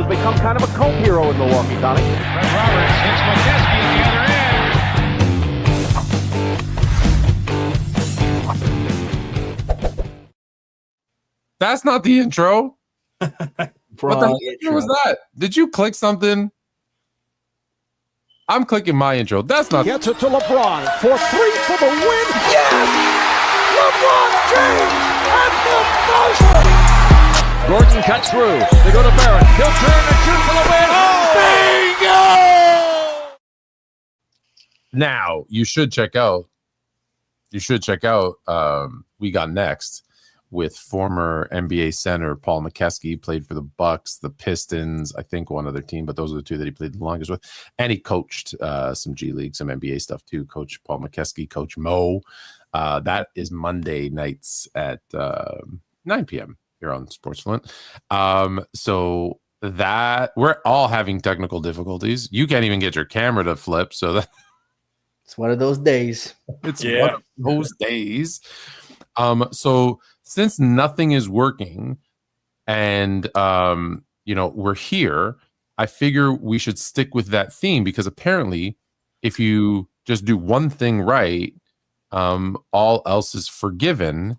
has become kind of a cult hero in Milwaukee, Tommy. Fred Roberts hits McKeskey at the other end. That's not the intro. What the heck was that? Did you click something? I'm clicking my intro. That's not. Gets it to LeBron for three for the win. Yes! LeBron James at the buzzer! Gordon cuts through. They go to Barrett. He'll turn and shoot for the win. Oh! Bingo! Now, you should check out. We Got Next with former NBA center Paul McKeskey. Played for the Bucks, the Pistons, I think one other team, but those are the two that he played the longest with. And he coached some G League, some NBA stuff too. Coach Paul McKeskey, Coach Mo. That is Monday nights at 9 p.m. here on Sports Fluent. So that we're all having technical difficulties. You can't even get your camera to flip. So that it's one of those days. It's one of those days. So since nothing is working and, we're here, I figure we should stick with that theme because apparently if you just do one thing right, all else is forgiven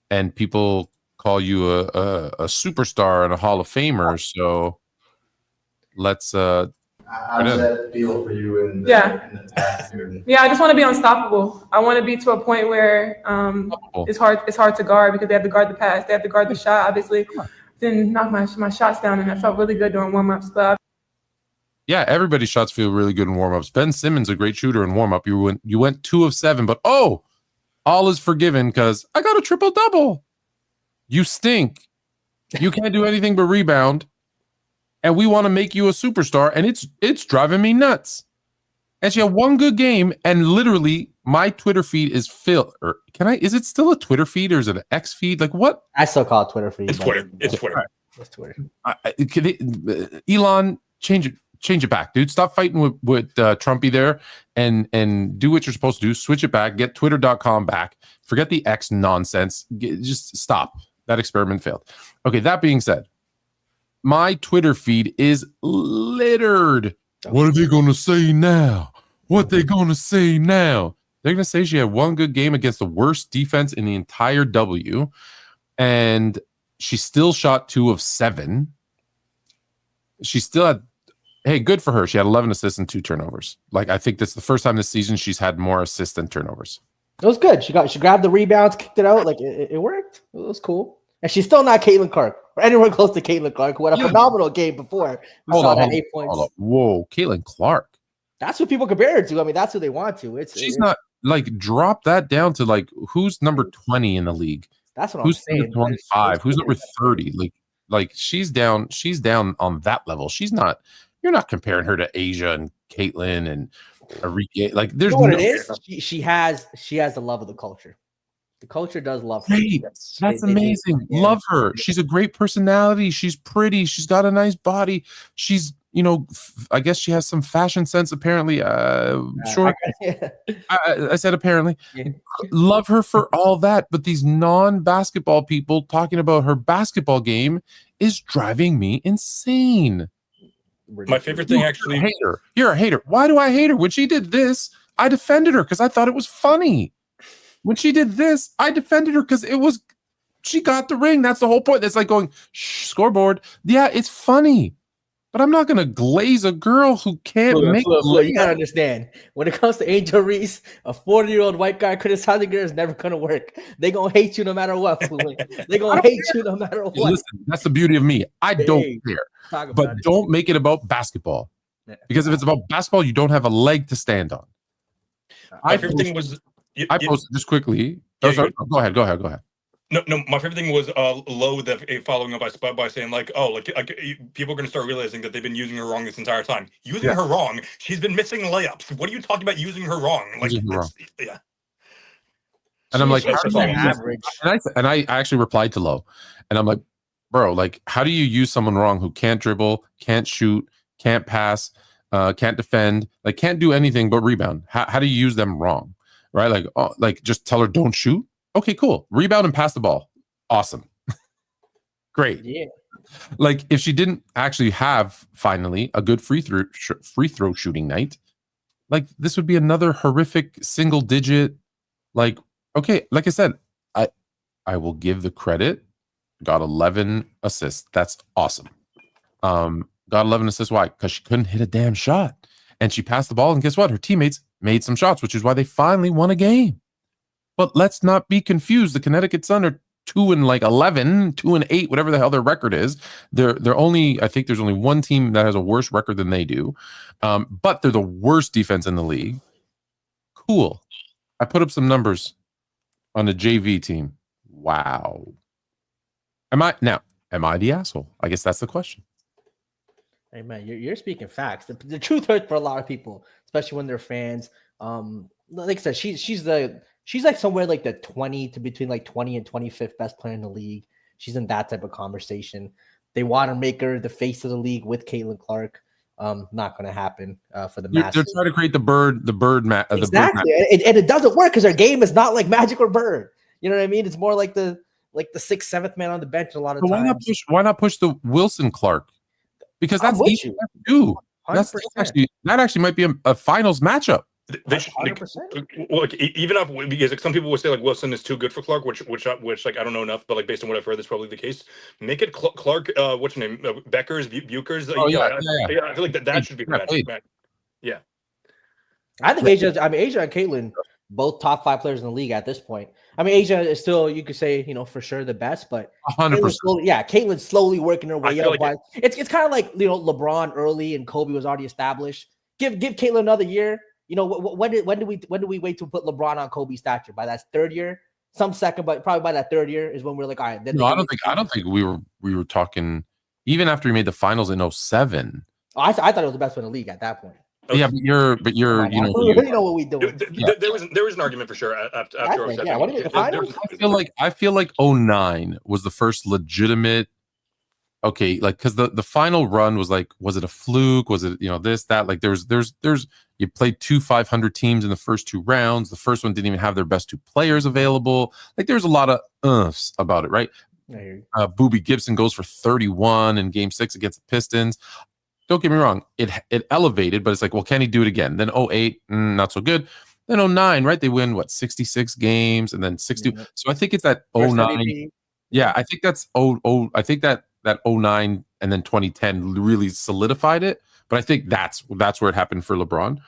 and people call you a superstar and a Hall of Famer. So let's, how does that feel for you in the task here? Yeah, I just want to be unstoppable. I want to be to a point where it's hard to guard because they have to guard the pass, they have to guard the shot. Obviously, didn't knock my shots down, and I felt really good during warm-ups. But yeah, everybody's shots feel really good in warm-ups. Ben Simmons, a great shooter in warm-up. You went 2 of 7, but all is forgiven because I got a triple-double. You stink. You can't do anything but rebound. And we want to make you a superstar, and it's driving me nuts. And she had one good game, and literally my Twitter feed is filled. Or is it still a Twitter feed or is it an X feed? Like what? I still call it Twitter feed. It's Twitter. It's Twitter. It's Twitter. Elon, change it back, dude. Stop fighting with Trumpy there and do what you're supposed to do. Switch it back. Get twitter.com back. Forget the X nonsense. Just stop. That experiment failed. Okay, that being said, my Twitter feed is littered. What are they going to say now? What they going to say now? They're going to say she had one good game against the worst defense in the entire W, and she still shot 2 of 7. She still had, hey, good for her. She had 11 assists and 2 turnovers. Like, I think that's the first time this season she's had more assists than turnovers. It was good. She grabbed the rebounds, kicked it out. Like it worked. It was cool. And she's still not Caitlin Clark or anywhere close to Caitlin Clark, who had a phenomenal game before. We saw that 8 points. Whoa, Caitlin Clark. That's what people compare her to. I mean, that's who they want to. She's not like drop that down to like who's number 20 in the league. That's what who's I'm saying. Number 25? Who's number 30? Like she's down on that level. She's not. You're not comparing her to Asia and Caitlin and Arike. Like there's what it is. She has the love of the culture. The culture does love her. Great. That's amazing. Love her. She's a great personality. She's pretty. She's got a nice body. She's, I guess she has some fashion sense, apparently. Sure. I said apparently. Yeah. Love her for all that. But these non-basketball people talking about her basketball game is driving me insane. My favorite thing, actually. You're a hater. Why do I hate her? When she did this, I defended her because I thought it was funny. When she did this, I defended her because she got the ring. That's the whole point. It's like going, scoreboard. Yeah, it's funny. But I'm not going to glaze a girl who can't make it. You got to understand. When it comes to Angel Reese, a 40-year-old white guy criticizing her is never going to work. They're going to hate you no matter what. They're going to hate you no matter what. Listen, that's the beauty of me. I don't care. But don't make it about basketball. Yeah. Because if it's about basketball, you don't have a leg to stand on. My favorite thing was... I posted just quickly. Go ahead. No. My favorite thing was Lowe following up by saying like people are going to start realizing that they've been using her wrong this entire time. Using her wrong, she's been missing layups. What are you talking about using her wrong? Yeah. And I'm like, average. And I actually replied to Lowe, and I'm like, bro, like, how do you use someone wrong who can't dribble, can't shoot, can't pass, can't defend, like can't do anything but rebound? How do you use them wrong? Right? Like just tell her don't shoot. Okay, cool. Rebound and pass the ball. Awesome. Great. Yeah. Like if she didn't actually have finally a good free throw shooting night, like this would be another horrific single digit. Like, okay, like I said, I will give the credit. Got 11 assists. That's awesome. Got 11 assists. Why? Because she couldn't hit a damn shot. And she passed the ball, and guess what? Her teammates made some shots, which is why they finally won a game. But let's not be confused. The Connecticut Sun are 2-11, 2-8, whatever the hell their record is. They're only, I think there's only one team that has a worse record than they do. But they're the worst defense in the league. Cool. I put up some numbers on the JV team. Wow. Am I the asshole? I guess that's the question. Hey man, you're speaking facts. The truth hurts for a lot of people, especially when they're fans. Like I said, she's like somewhere like the 20 to between like 20 and 25th best player in the league. She's in that type of conversation. They want to make her the face of the league with Caitlin Clark. Not going to happen for the Masters. They're trying to create the bird exactly, and it doesn't work because her game is not like Magic or Bird. You know what I mean? It's more like the 6th, 7th man on the bench a lot of times. Why not push the Wilson Clark? Because that's easy to do. That actually might be a finals matchup. They should, like, even if, because like, some people would say like Wilson is too good for Clark, which like I don't know enough, but like based on what I've heard, that's probably the case. Make it Clark. What's her name? Beckers, Bukers. I feel like that should be match. Yeah. I think Asia and Caitlin, both top 5 players in the league at this point. I mean, Asia is still, you could say, for sure the best, but 100%. Caitlin's slowly working her way up. Like it's kind of like LeBron early and Kobe was already established. Give Caitlin another year. When do we wait to put LeBron on Kobe's stature? By that 3rd year, some second, but probably by that 3rd year is when we're like, all right. Then I don't think we were talking even after we made the finals in 2007. I thought it was the best one in the league at that point. Okay. Yeah, but you're you know what we do. There was an argument for sure after 2007. Yeah, what do you finals? I feel like 2009 was the first legitimate. Okay, like because the final run was like, was it a fluke? Was it this that? Like there's you played 2 500 teams in the first 2 rounds. The first one didn't even have their best 2 players available. Like there's a lot of about it, right? Boobie Gibson goes for 31 in Game 6 against the Pistons. Don't get me wrong, it elevated, but it's like, well, can he do it again? Then 2008, not so good. Then 2009, right? They win 66 games and then 62. Yeah. So I think it's that 2009. Yeah, I think that's I think that 2009 and then 2010 really solidified it. But I think that's where it happened for LeBron.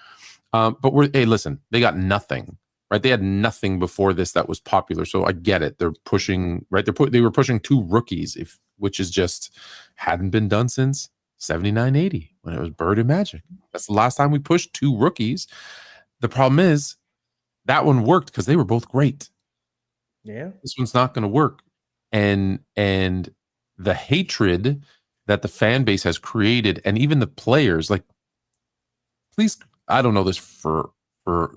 But listen, they got nothing, right? They had nothing before this that was popular. So I get it. They're pushing, right? They were pushing 2 rookies, which is just hadn't been done since 79-80 when it was Bird and Magic. That's the last time we pushed 2 rookies. The problem is that one worked because they were both great. Yeah, this one's not going to work, and the hatred that the fan base has created, and even the players, like, please, I don't know this for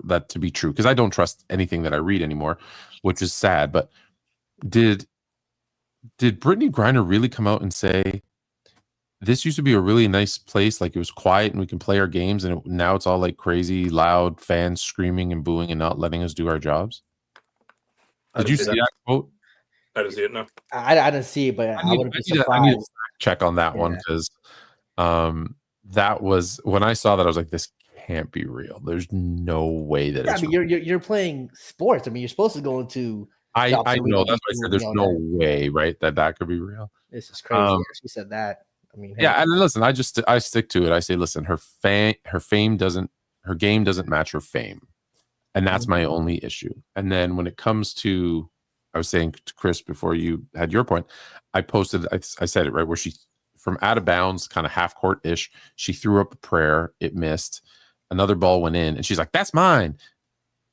that to be true because I don't trust anything that I read anymore, which is sad. But did Brittany Griner really come out and say, this used to be a really nice place, like it was quiet and we can play our games, and now it's all like crazy, loud fans screaming and booing and not letting us do our jobs? Did you see that quote? I didn't see it, no. I didn't see it, but I would have been surprised. I need to check on that one because that was, when I saw that, I was like, this can't be real. There's no way that it's real. You're playing sports. I mean, you're supposed to go into... I know, that's why I said there's no way, right, that could be real. This is crazy. She said that. I mean, hey. Yeah, and listen, I stick to it. I say, listen, her game doesn't match her fame, and that's my only issue. And then when it comes to, I was saying to Chris before you had your point, I posted, I said it right, where she, from out of bounds, kind of half court ish, she threw up a prayer, it missed, another ball went in, and she's like, "That's mine."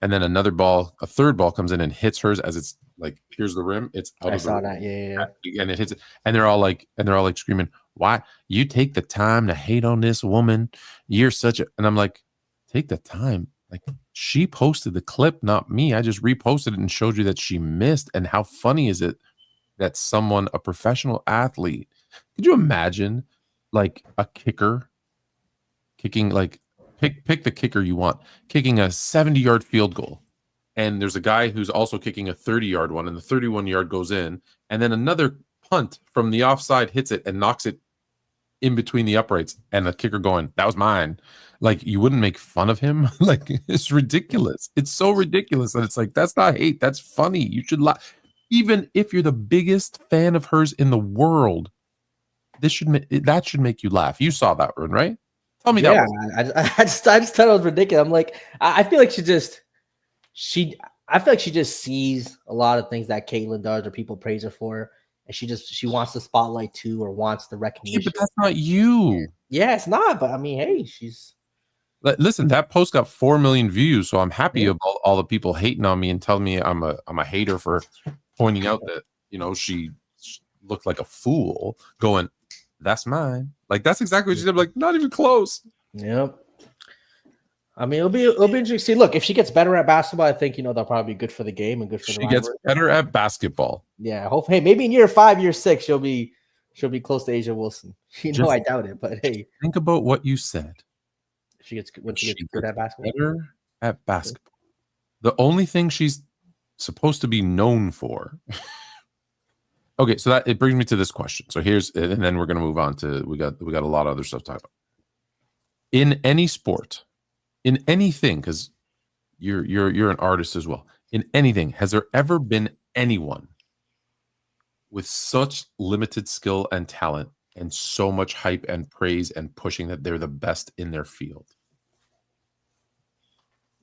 And then a third ball comes in and hits hers as it's like, here's the rim, it's out of the rim. That, yeah. And it hits it, and they're all like screaming, "Why you take the time to hate on this woman? You're such a..." And I'm like, take the time. Like, she posted the clip, not me. I just reposted it and showed you that she missed. And how funny is it that someone, a professional athlete, could you imagine like a kicker kicking, like pick the kicker you want, kicking a 70-yard field goal, and there's a guy who's also kicking a 30-yard one, and the 31-yard goes in, and then another punt from the offside hits it and knocks it in between the uprights, and the kicker going, "That was mine." Like, you wouldn't make fun of him. Like, it's ridiculous. It's so ridiculous that it's like, that's not hate. That's funny. You should laugh. Even if you're the biggest fan of hers in the world, that should make you laugh. You saw that one, right? Tell me that. I just thought it was ridiculous. I'm like, I feel like she just sees a lot of things that Caitlyn does or people praise her for, and she wants the spotlight too, or wants the recognition. Yeah, but that's not you. Yeah, it's not. But I mean, hey, she's. Listen, that post got 4 million views, so I'm happy about all the people hating on me and telling me I'm a hater for pointing out that, you know, she looked like a fool. Going, that's mine. Like, that's exactly what she did. Like, not even close. Yep. I mean, it'll be interesting. See, look, if she gets better at basketball, I think, you know, that'll probably be good for the game and good for the rivalry. She gets better at basketball. Yeah, hey, maybe in year 5, year 6, she'll be close to Asia Wilson. I doubt it, but hey, think about what you said. She gets good at basketball. Better at basketball. The only thing she's supposed to be known for. Okay, so that it brings me to this question. So and then we're gonna move on to we got a lot of other stuff to talk about. In any sport, in anything, because you're an artist as well. In anything, has there ever been anyone with such limited skill and talent and so much hype and praise and pushing that they're the best in their field?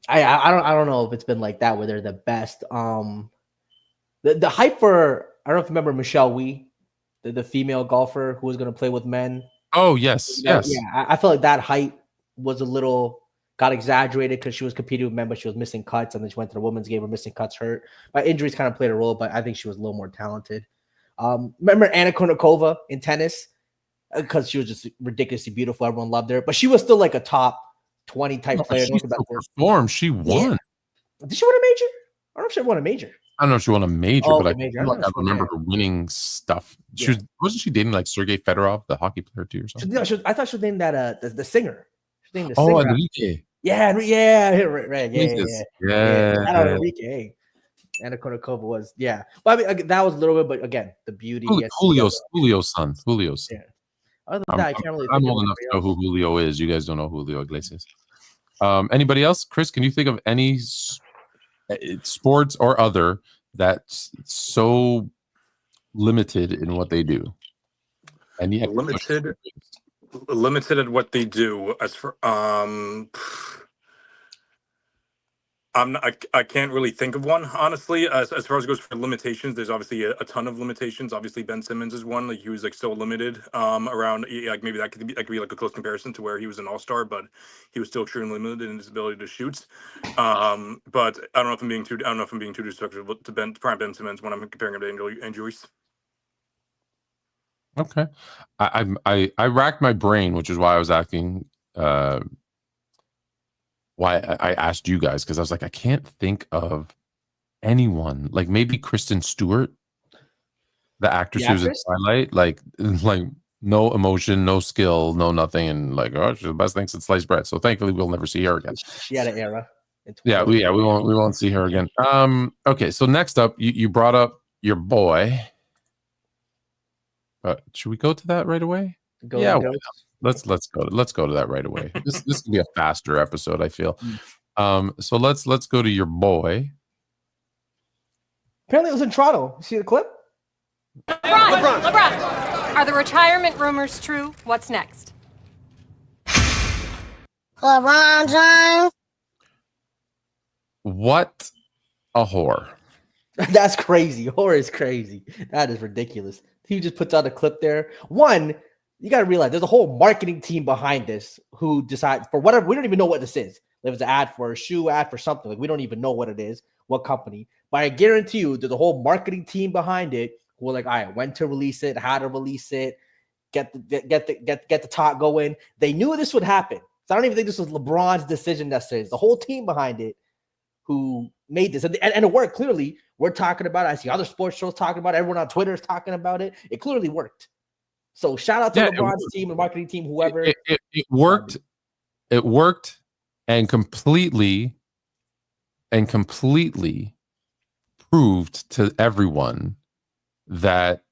I don't know if it's been like that where they're the best. The hype for, I don't know if you remember Michelle Wee, the female golfer who was going to play with men. Oh yes. Yeah, I feel like that hype was got exaggerated because she was competing with men, but she was missing cuts, and then she went to the women's game, where missing cuts hurt. My injuries kind of played a role, but I think she was a little more talented. Remember Anna Kournikova in tennis? Because she was just ridiculously beautiful. Everyone loved her, but she was still like a top 20 type player. She performed. She won. Yeah. Did she win a major? I don't know if she won a major. I don't know if she won a major, but I remember her winning stuff. Wasn't she dating like Sergei Fedorov, the hockey player too, or something? I thought she was named that the singer. She named the singer. Enrique. Yeah, right. Yeah. Enrique. Anna Kournikova was, but I mean, that was a little bit, but again, the beauty. Julio's son. Yeah. Other than that, I can't really. I'm old enough to know who Julio is. You guys don't know Julio Iglesias. Anybody else? Chris, can you think of any sports or other that's so limited in what they do? And yet limited at what they do. As for I can't really think of one, honestly. As far as it goes for limitations, there's obviously a ton of limitations. Obviously, Ben Simmons is one. Like, he was like so limited around. Like, maybe that could be like a close comparison to where he was an all-star, but he was still extremely limited in his ability to shoot. But I don't know if I'm being too disrespectful to Ben Simmons when I'm comparing him to Angel Reese. Okay, I racked my brain, which is why I was asking. Why I asked you guys, because I was like, I can't think of anyone. Like, maybe Kristen Stewart, the actress who was in Twilight, like no emotion, no skill, no nothing, and like, oh, she's the best thing since sliced bread. So thankfully, we'll never see her again. She had an era. We won't see her again. Okay, so next up, you brought up your boy. Should we go to that right away? Let's go to that right away. This can be a faster episode, I feel. So let's go to your boy. Apparently it was in Toronto. You see the clip? LeBron. Are the retirement rumors true? What's next? LeBron James. What a whore. That's crazy. Whore is crazy. That is ridiculous. He just puts out a clip there. One, you got to realize there's a whole marketing team behind this who decides for whatever. We don't even know what this is. There was an ad for a shoe, ad for something. Like, we don't even know what it is, what company. But I guarantee you there's a whole marketing team behind it who are like, all right, when to release it, how to release it, get the talk going. They knew this would happen. So I don't even think this was LeBron's decision necessarily. It's the whole team behind it who made this. And it worked clearly. We're talking about it. I see other sports shows talking about it. Everyone on Twitter is talking about it. It clearly worked. So shout out to LeBron's team, the marketing team, whoever. It worked. It worked and completely proved to everyone that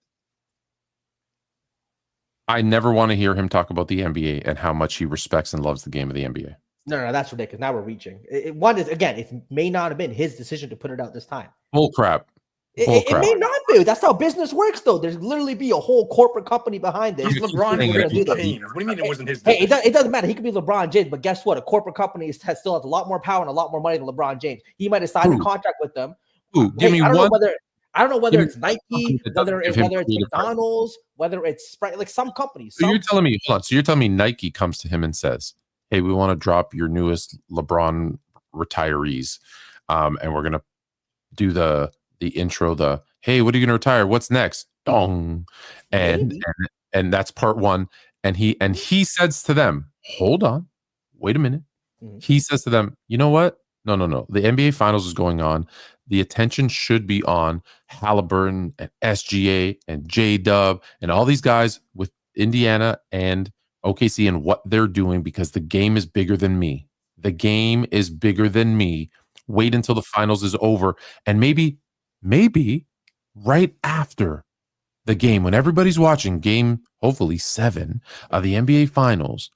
I never want to hear him talk about the NBA and how much he respects and loves the game of the NBA. No, that's ridiculous. Now we're reaching. One is, again, it may not have been his decision to put it out this time. Bull crap. It may not be. That's how business works, though. There's literally be a whole corporate company behind this. LeBron James. What do you mean it wasn't his Hey, decision? it doesn't matter. He could be LeBron James, but guess what? A corporate company still has a lot more power and a lot more money than LeBron James. He might have signed a contract with them. Give me one. I don't know whether it's Nike, whether it's McDonald's, whether it's Sprite, like some companies. So you're telling me, hold on. So you're telling me Nike comes to him and says, "Hey, we want to drop your newest LeBron retirees, and we're gonna do the intro. Hey, what are you gonna retire? What's next? Dong." And that's part one. And he says to them, "Hold on, wait a minute." Mm-hmm. He says to them, "You know what? No. The NBA Finals is going on. The attention should be on Haliburton and SGA and J-Dub and all these guys with Indiana and OKC and what they're doing because the game is bigger than me. The game is bigger than me. Wait until the finals is over. And maybe right after the game, when everybody's watching game, hopefully 7 of the NBA Finals,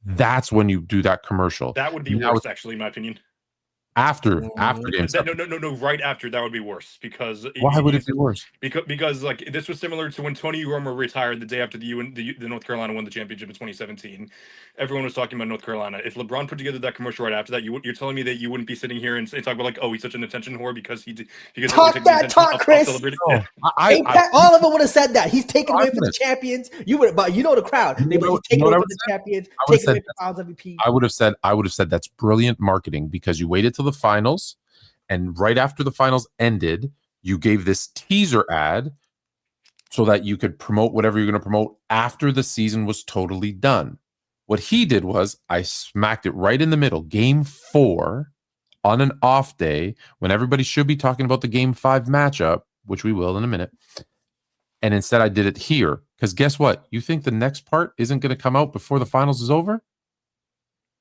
that's when you do that commercial." That would be worse, actually, in my opinion. After game no, right after that would be worse because why would it be worse? Because like this was similar to when Tony Romo retired the day after the North Carolina won the championship in 2017. Everyone was talking about North Carolina. If LeBron put together that commercial right after that, you're telling me that you wouldn't be sitting here and talk about like, oh, he's such an attention whore because talk, Chris. All of it would have said that he's taken away from the champions. You would, but you know the crowd. They would have taken away from the champions. Taken away from Finals MVP. I would have said that's brilliant marketing because you waited till the finals, and right after the finals ended, you gave this teaser ad so that you could promote whatever you're going to promote after the season was totally done. What he did was I smacked it right in the middle. Game 4 on an off day when everybody should be talking about the game 5 matchup, which we will in a minute. And instead I did it here because guess what? You think the next part isn't going to come out before the finals is over?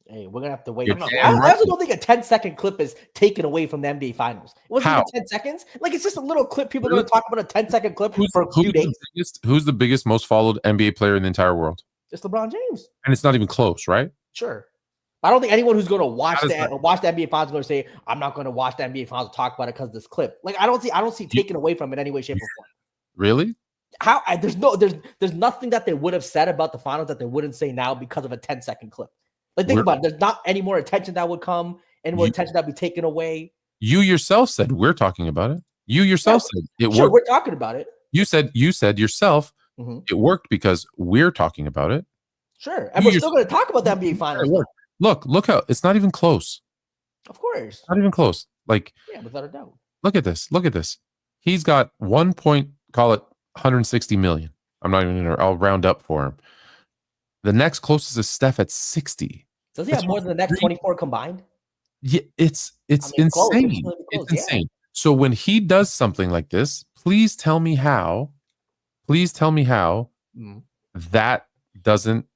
Hey, we're gonna have to wait. I also don't think a 10-second clip is taken away from the NBA Finals. It wasn't even 10 seconds. Like it's just a little clip. People are gonna talk about a 10-second clip for a few days. Who's the biggest, most followed NBA player in the entire world? It's LeBron James. And it's not even close, right? Sure. I don't think anyone who's going to watch the NBA Finals is going to say, "I'm not going to watch the NBA Finals to talk about it because of this clip." Like I don't see taken away from it in any way, shape, or form. Really? There's nothing that they would have said about the finals that they wouldn't say now because of a 10-second clip. Like think about it. There's not any more attention that would come, any more attention that would be taken away. You yourself said we're talking about it. You yourself said it worked. We're talking about it. You said yourself it worked because we're talking about it. Sure, and we're still going to talk about the NBA Finals. Look how it's not even close. Of course, not even close. Like without a doubt. Look at this. He's got 160 million. I'm not even gonna. I'll round up for him. The next closest is Steph at 60. Does he have more than the next 24 combined? Yeah, it's insane. It's insane. So when he does something like this, please tell me how that doesn't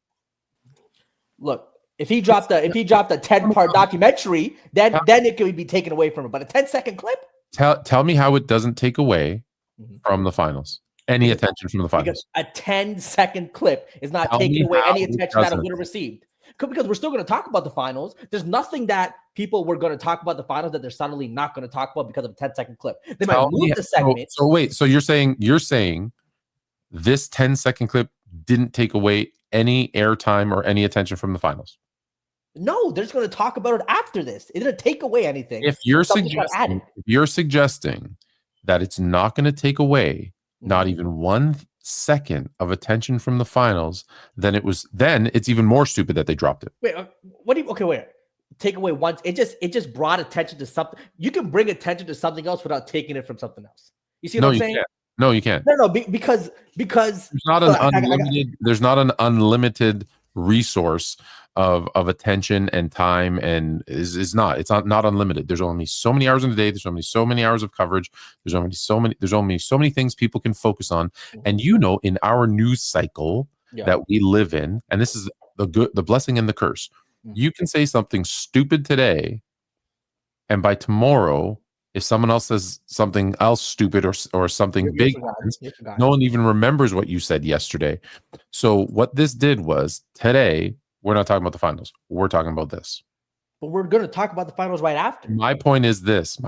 look. If he dropped a 10-part documentary, then it could be taken away from him. But a 10-second clip? Tell me how it doesn't take away from the finals. Any attention from the finals. Because a 10-second clip is not taking away any attention that it would have received. Because we're still going to talk about the finals. There's nothing that people were going to talk about the finals that they're suddenly not going to talk about because of a 10-second clip. They might move the segment. So wait, so you're saying this 10-second clip didn't take away any airtime or any attention from the finals? No, they're just going to talk about it after this. It didn't take away anything. If you're suggesting that it's not going to take away not even 1 second of attention from the finals, then it's even more stupid that they dropped it. Wait, wait. Take away once. It just brought attention to something. You can bring attention to something else without taking it from something else. You see what I'm saying? No, you can't. No, because there's not an unlimited resource of attention and time, and it's not unlimited. There's only so many hours in the day. There's only so many hours of coverage. There's only so many things people can focus on. And in our news cycle that we live in, and this is the blessing and the curse. You can say something stupid today, and by tomorrow If someone else says something else stupid or something big, no one even remembers what you said yesterday. So what this did was today, we're not talking about the finals. We're talking about this. But we're going to talk about the finals right after. My point is this.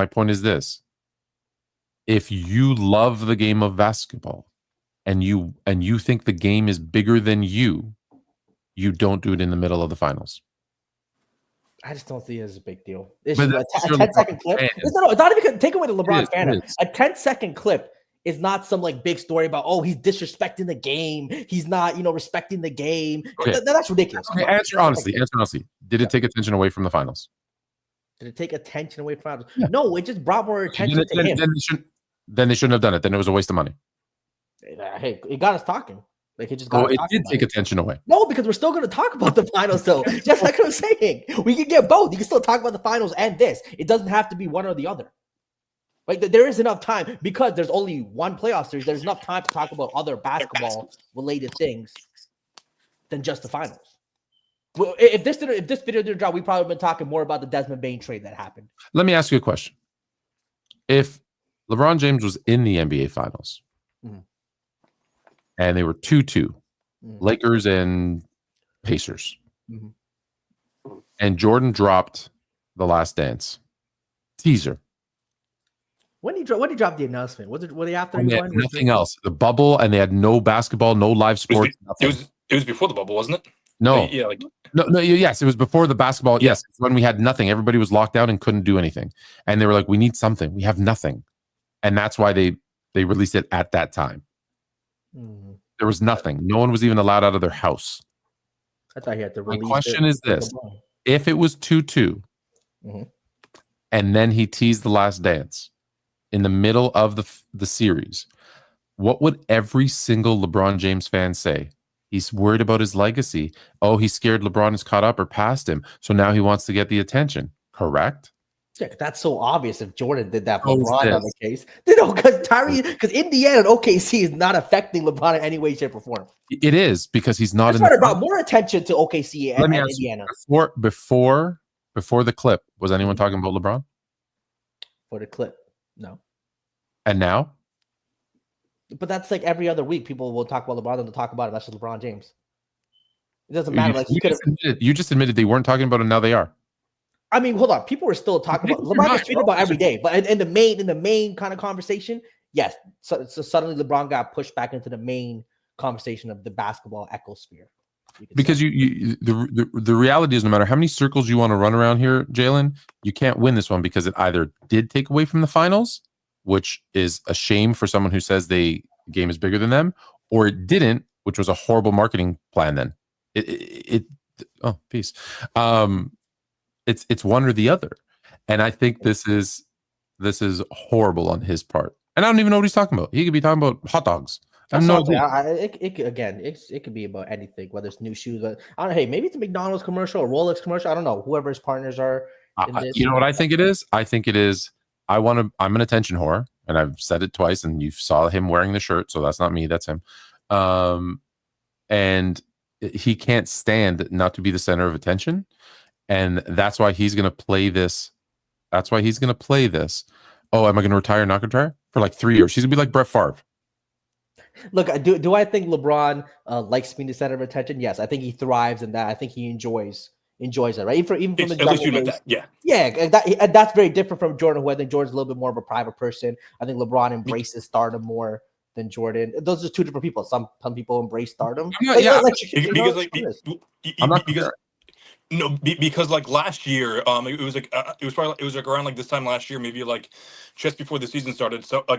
If you love the game of basketball and you think the game is bigger than you don't do it in the middle of the finals. I just don't see it as a big deal. It's just a 10-second clip. It's not even take away the LeBron fan. A 10-second clip is not some like big story about he's disrespecting the game. He's not respecting the game. Okay. That's ridiculous. Okay, answer honestly. Did it take attention away from the finals? Did it take attention away from the finals? Yeah. No, it just brought more attention to him. Then they shouldn't have done it. Then it was a waste of money. Hey, it got us talking. Like it did take attention away. No, because we're still going to talk about the finals, though. Just like I was saying, we can get both. You can still talk about the finals and this. It doesn't have to be one or the other. Like there is enough time because there's only one playoff series. There's enough time to talk about other basketball-related things than just the finals. Well, if this video didn't drop, we probably would have been talking more about the Desmond Bane trade that happened. Let me ask you a question. If LeBron James was in the NBA Finals, and they were 2-2, Lakers and Pacers. And Jordan dropped The Last Dance teaser. When he dropped the announcement? Was it after he won? Nothing else. The bubble, and they had no basketball, no live sports. It was before the bubble, wasn't it? No. Yes, it was before the basketball. Yes, when we had nothing. Everybody was locked down and couldn't do anything. And they were like, we need something. We have nothing. And that's why they released it at that time. There was nothing. No one was even allowed out of their house. I thought he had to release. My question is this: if it was 2-2, and then he teased The Last Dance in the middle of the series, what would every single LeBron James fan say? He's worried about his legacy. Oh, he's scared LeBron is caught up or past him, so now he wants to get the attention. Correct? Yeah, that's so obvious. If Jordan did that for LeBron on the case, because Indiana and OKC is not affecting LeBron in any way, shape, or form. It is because he's not. It brought more attention to OKC and Indiana. Before the clip, was anyone talking about LeBron? For the clip, no. And now? But that's like every other week. People will talk about LeBron and they'll talk about it. That's just LeBron James. It doesn't matter. You just admitted they weren't talking about it. Now they are. I mean, hold on. People are still talking about LeBron gets tweeted about every day, but in the main kind of conversation, yes. So suddenly LeBron got pushed back into the main conversation of the basketball ecosphere. Because the reality is, no matter how many circles you want to run around here, Jalen, you can't win this one because it either did take away from the finals, which is a shame for someone who says the game is bigger than them, or it didn't, which was a horrible marketing plan. Then peace. It's one or the other, and I think this is horrible on his part. And I don't even know what he's talking about. He could be talking about hot dogs. I don't know. It could be about anything, whether it's new shoes. But I don't know. Hey, maybe it's a McDonald's commercial, a Rolex commercial. I don't know. Whoever his partners are. You know what I think it is? I think it is. I'm an attention whore, and I've said it twice, and you saw him wearing the shirt, so that's not me. That's him. And he can't stand not to be the center of attention. And that's why he's going to play this. Oh, am I going to retire, not retire? For like 3 years. He's going to be like Brett Favre. Look, do I think LeBron likes being the center of attention? Yes. I think he thrives in that. I think he enjoys it, right? Even from the jungle days. Yeah, that's very different from Jordan, who I think Jordan's a little bit more of a private person. I think LeBron embraces stardom more than Jordan. Those are two different people. Some people embrace stardom. Because like last year, it was like around like this time last year, maybe like just before the season started. So I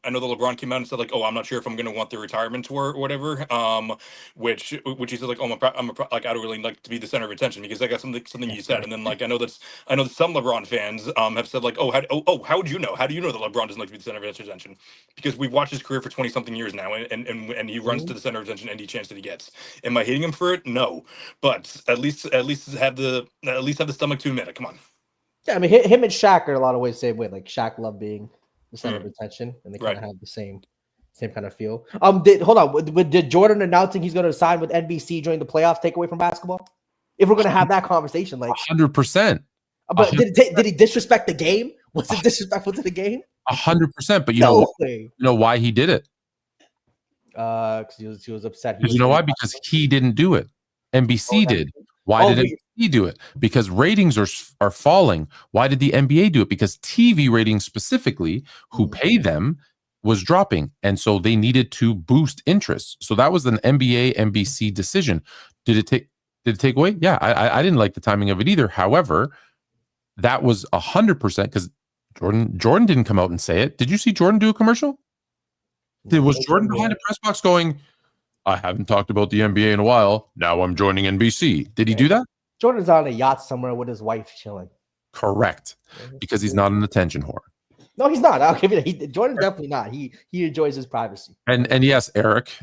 know that LeBron came out and said like, oh, I'm not sure if I'm going to want the retirement tour or whatever. Which he said like, oh, like I don't really like to be the center of attention because I got something you said. And then like I know that some LeBron fans have said like, how would you know? How do you know that LeBron doesn't like to be the center of attention? Because we've watched his career for 20 something years now, and he runs to the center of attention any chance that he gets. Am I hating him for it? No, but at least have the stomach to admit it. Come on. Yeah, I mean, him and Shaq are in a lot of ways the same way. Like Shaq loved being the center of attention, and they kind of have the same kind of feel. Did Jordan announcing he's going to sign with NBC during the playoffs take away from basketball? If we're going to have that conversation, like 100%. But did he disrespect the game Was it disrespectful to the game? 100%. But you know why he did it? Because he was upset. Because you know why? Because he didn't do it. NBC did. Why did NBC do it? Because ratings are falling. Why did the NBA do it? Because TV ratings specifically, who pay them, was dropping. And so they needed to boost interest. So that was an NBA NBC decision. Did it take away? Yeah, I didn't like the timing of it either. However, that was 100% because Jordan didn't come out and say it. Did you see Jordan do a commercial? Was Jordan behind a press box going, I haven't talked about the NBA in a while. Now I'm joining NBC. Did he do that? Jordan's on a yacht somewhere with his wife chilling. Correct. Because he's not an attention whore. No, he's not. I'll give you that. Jordan's definitely not. He enjoys his privacy. And yes, Eric.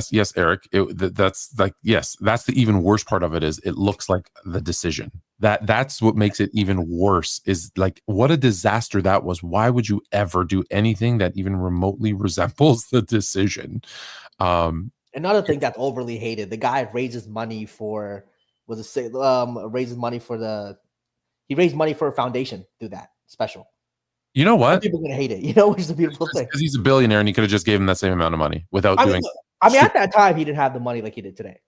Yes, Eric. That's like, yes, that's the even worse part of it is it looks like the decision. That's what makes it even worse is like what a disaster that was. Why would you ever do anything that even remotely resembles the decision? Another thing that's overly hated, the guy raises money for raises money for he raised money for a foundation through that special. You know what? People are gonna hate it. You know, which is a beautiful thing. Because he's a billionaire and he could have just gave him that same amount of money without doing. At that time, he didn't have the money like he did today.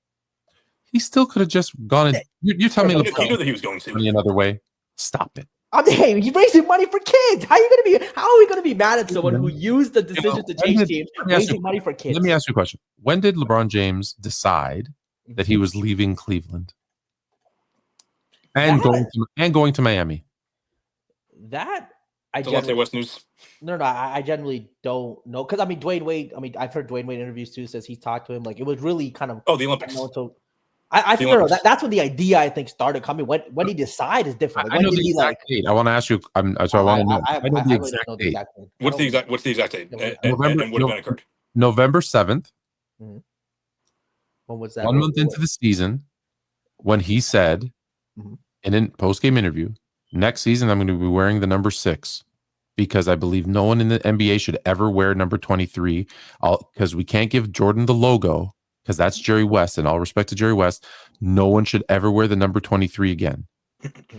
He still could have just gone and you tell me he knew that he was going to another way. Stop it. Hey, he's raising money for kids. How are we gonna be mad at someone who used the decision to change teams raising money for kids? Let me ask you a question. When did LeBron James decide that he was leaving Cleveland and going to Miami? That Delonte West news. No, I generally don't know because Dwayne Wade. I've heard Dwayne Wade interviews too. Says he talked to him like it was really kind of the Olympics. I think that's when the idea I think started coming. When he decided is different. Like, I know the exact date. I want to ask you. I want to know. I know the exact date. What's the exact date? And what event occurred? November 7th. Mm-hmm. When was that? 1 month into the season, when he said in a post-game interview, next season I'm going to be wearing the number 6 because I believe no one in the NBA should ever wear number 23 because we can't give Jordan the logo because that's Jerry West, and all respect to Jerry West, no one should ever wear the number 23 again.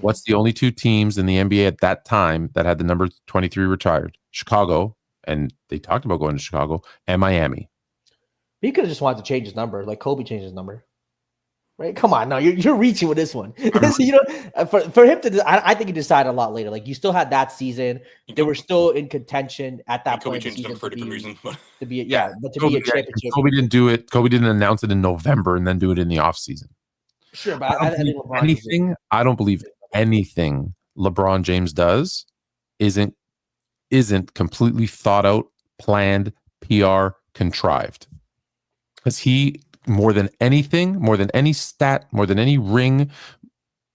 What's the only 2 teams in the NBA at that time that had the number 23 retired? Chicago, and they talked about going to Chicago, and Miami. He could have just wanted to change his number, like Kobe changed his number. Right? Come on, no, you're reaching with this one. For him to, I think he decided a lot later. Like you still had that season, they were still in contention at that point. Kobe changed them for a different reason, but be a championship. Kobe didn't do it. Kobe didn't announce it in November and then do it in the offseason. Sure, but I don't believe anything LeBron James does isn't completely thought out, planned, PR, contrived. Because he, more than anything, more than any stat, more than any ring,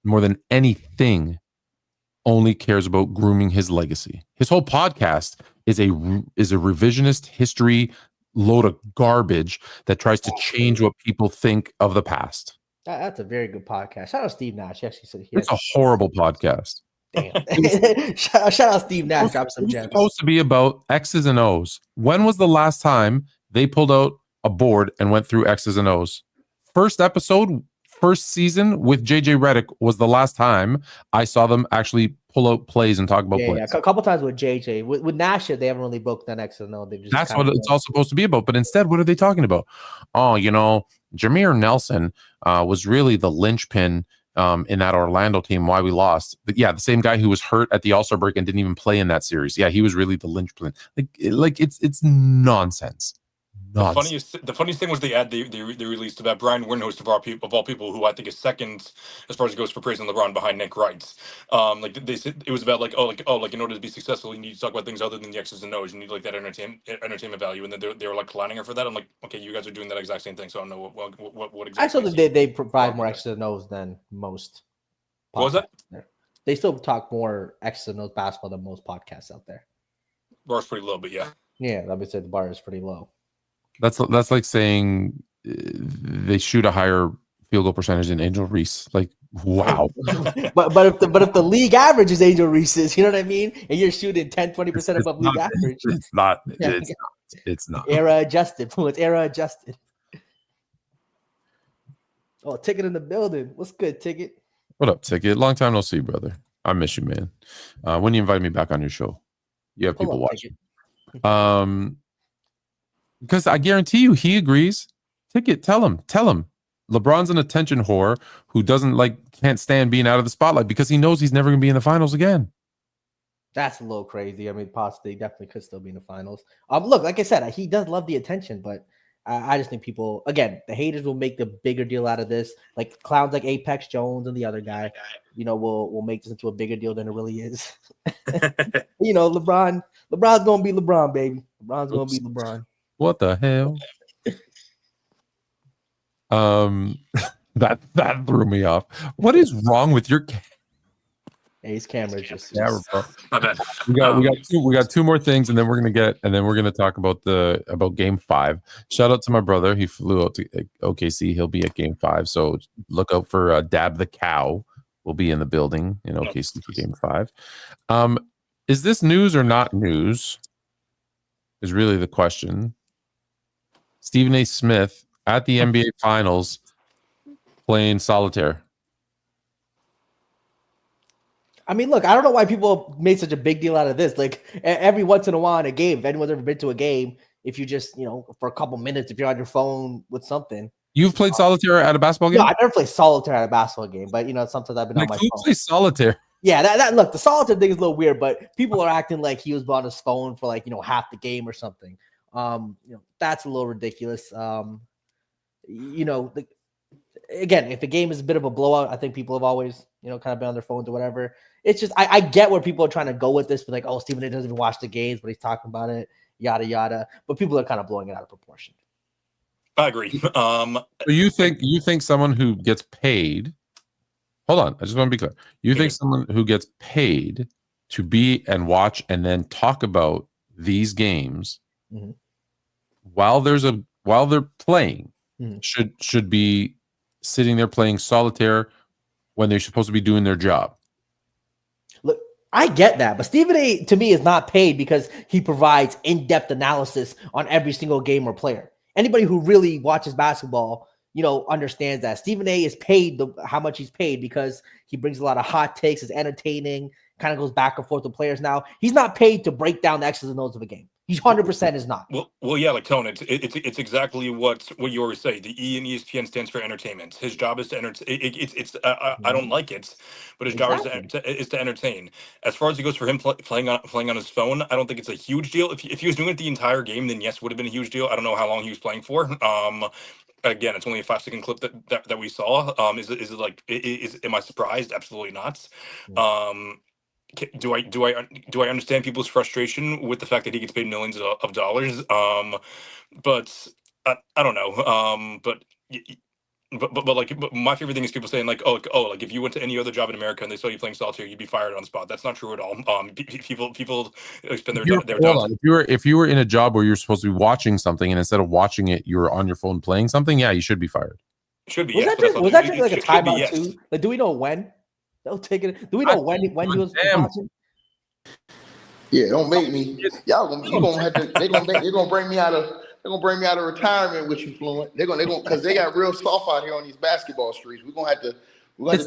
more than anything, only cares about grooming his legacy. His whole podcast is a revisionist history load of garbage that tries to change what people think of the past. That's a very good podcast. Shout out Steve Nash. He actually said it's a horrible podcast. Damn. Shout out Steve Nash. Drop some gems. It's supposed to be about X's and O's. When was the last time they pulled out a board and went through X's and O's? First episode, first season with JJ Redick was the last time I saw them actually pull out plays and talk about plays. Yeah, a couple times with JJ. With Nash, they haven't really broke that X and O. That's what it's all supposed to be about. But instead, what are they talking about? Oh, Jameer Nelson was really the linchpin in that Orlando team, why we lost. But yeah, the same guy who was hurt at the All-Star break and didn't even play in that series. Yeah, he was really the linchpin. Like it's nonsense. The funniest thing was the ad they released about Brian Windhorst of all people, who I think is second as far as it goes for praising LeBron behind Nick Wright. Like they said, it was about like in order to be successful, you need to talk about things other than the X's and O's. You need like that entertainment value, and then they were like cloning her for that. I'm like, okay, you guys are doing that exact same thing, so I don't know what exactly. I still think they provide more X's and O's than most. What was that? They still talk more X's and O's basketball than most podcasts out there. Bar's pretty low, but yeah. Yeah, let me say the bar is pretty low. That's like saying they shoot a higher field goal percentage than Angel Reese. Like, wow. but if the league average is Angel Reese's, you know what I mean? And you're shooting 10-20% above league average. It's not. It's not. Era adjusted. It's era adjusted. Oh, Ticket in the building. What's good, Ticket? What up, Ticket? Long time no see, brother. I miss you, man. When you invite me back on your show, you have people watching. Because I guarantee you, he agrees. Ticket, tell him. LeBron's an attention whore who can't stand being out of the spotlight because he knows he's never going to be in the finals again. That's a little crazy. I mean, possibly, definitely could still be in the finals. Look, like I said, he does love the attention, but I just think people, again, the haters will make the bigger deal out of this. Like clowns like Apex Jones and the other guy, will make this into a bigger deal than it really is. LeBron's gonna be LeBron, baby. LeBron's gonna be LeBron. What the hell? That threw me off. What is wrong with your? His camera just. My bad. We got two more things, and then we're gonna talk about Game 5. Shout out to my brother. He flew out to OKC. He'll be at Game 5. So look out for Dab the Cow. Will be in the building in OKC for Game 5. Is this news or not news? Is really the question. Stephen A. Smith at the NBA Finals playing solitaire. I mean, look, I don't know why people made such a big deal out of this. Like every once in a while in a game, if anyone's ever been to a game, if you just, for a couple minutes, if you're on your phone with something. You've played solitaire at a basketball game? No, I never played solitaire at a basketball game, but sometimes I've been on my phone. Who plays solitaire? Yeah, that look, the solitaire thing is a little weird, but people are acting like he was on his phone for half the game or something. That's a little ridiculous. Again, if the game is a bit of a blowout, I think people have always, kind of been on their phones or whatever. It's just I get where people are trying to go with this, but like, oh, Stephen A. doesn't even watch the games, but he's talking about it, yada yada. But people are kind of blowing it out of proportion. I agree. So you think someone who gets paid? Hold on, I just want to be clear. You think someone who gets paid to be and watch and then talk about these games while they're playing should be sitting there playing solitaire when they're supposed to be doing their job? Look, I get that, but Stephen A. to me is not paid because he provides in-depth analysis on every single game or player. Anybody who really watches basketball, understands that Stephen A. is paid how much he's paid because he brings a lot of hot takes, is entertaining, kind of goes back and forth with players. Now he's not paid to break down the X's and O's of a game. He 100% is not. Well, yeah, like Tone, it's exactly what you always say. The E in ESPN stands for entertainment. His job is to entertain. I don't like it, but his job is to entertain. As far as it goes for him playing on his phone, I don't think it's a huge deal. If he was doing it the entire game, then yes, would have been a huge deal. I don't know how long he was playing for. Again, it's only a 5-second clip that we saw. Am I surprised? Absolutely not. Do I understand people's frustration with the fact that he gets paid millions of dollars? But I don't know. But my favorite thing is people saying like if you went to any other job in America and they saw you playing solitaire, you'd be fired on the spot. That's not true at all. People spend their time. If you were in a job where you're supposed to be watching something and instead of watching it, you were on your phone playing something, yeah, you should be fired. Should be. Was that just like a timeout too? Like, do we know when? They'll take it. Do we know when he was watching? Yeah, don't make me. Y'all gonna have to. They're gonna bring me out of retirement with you, Fluent. They're gonna because they got real soft out here on these basketball streets. We're gonna have to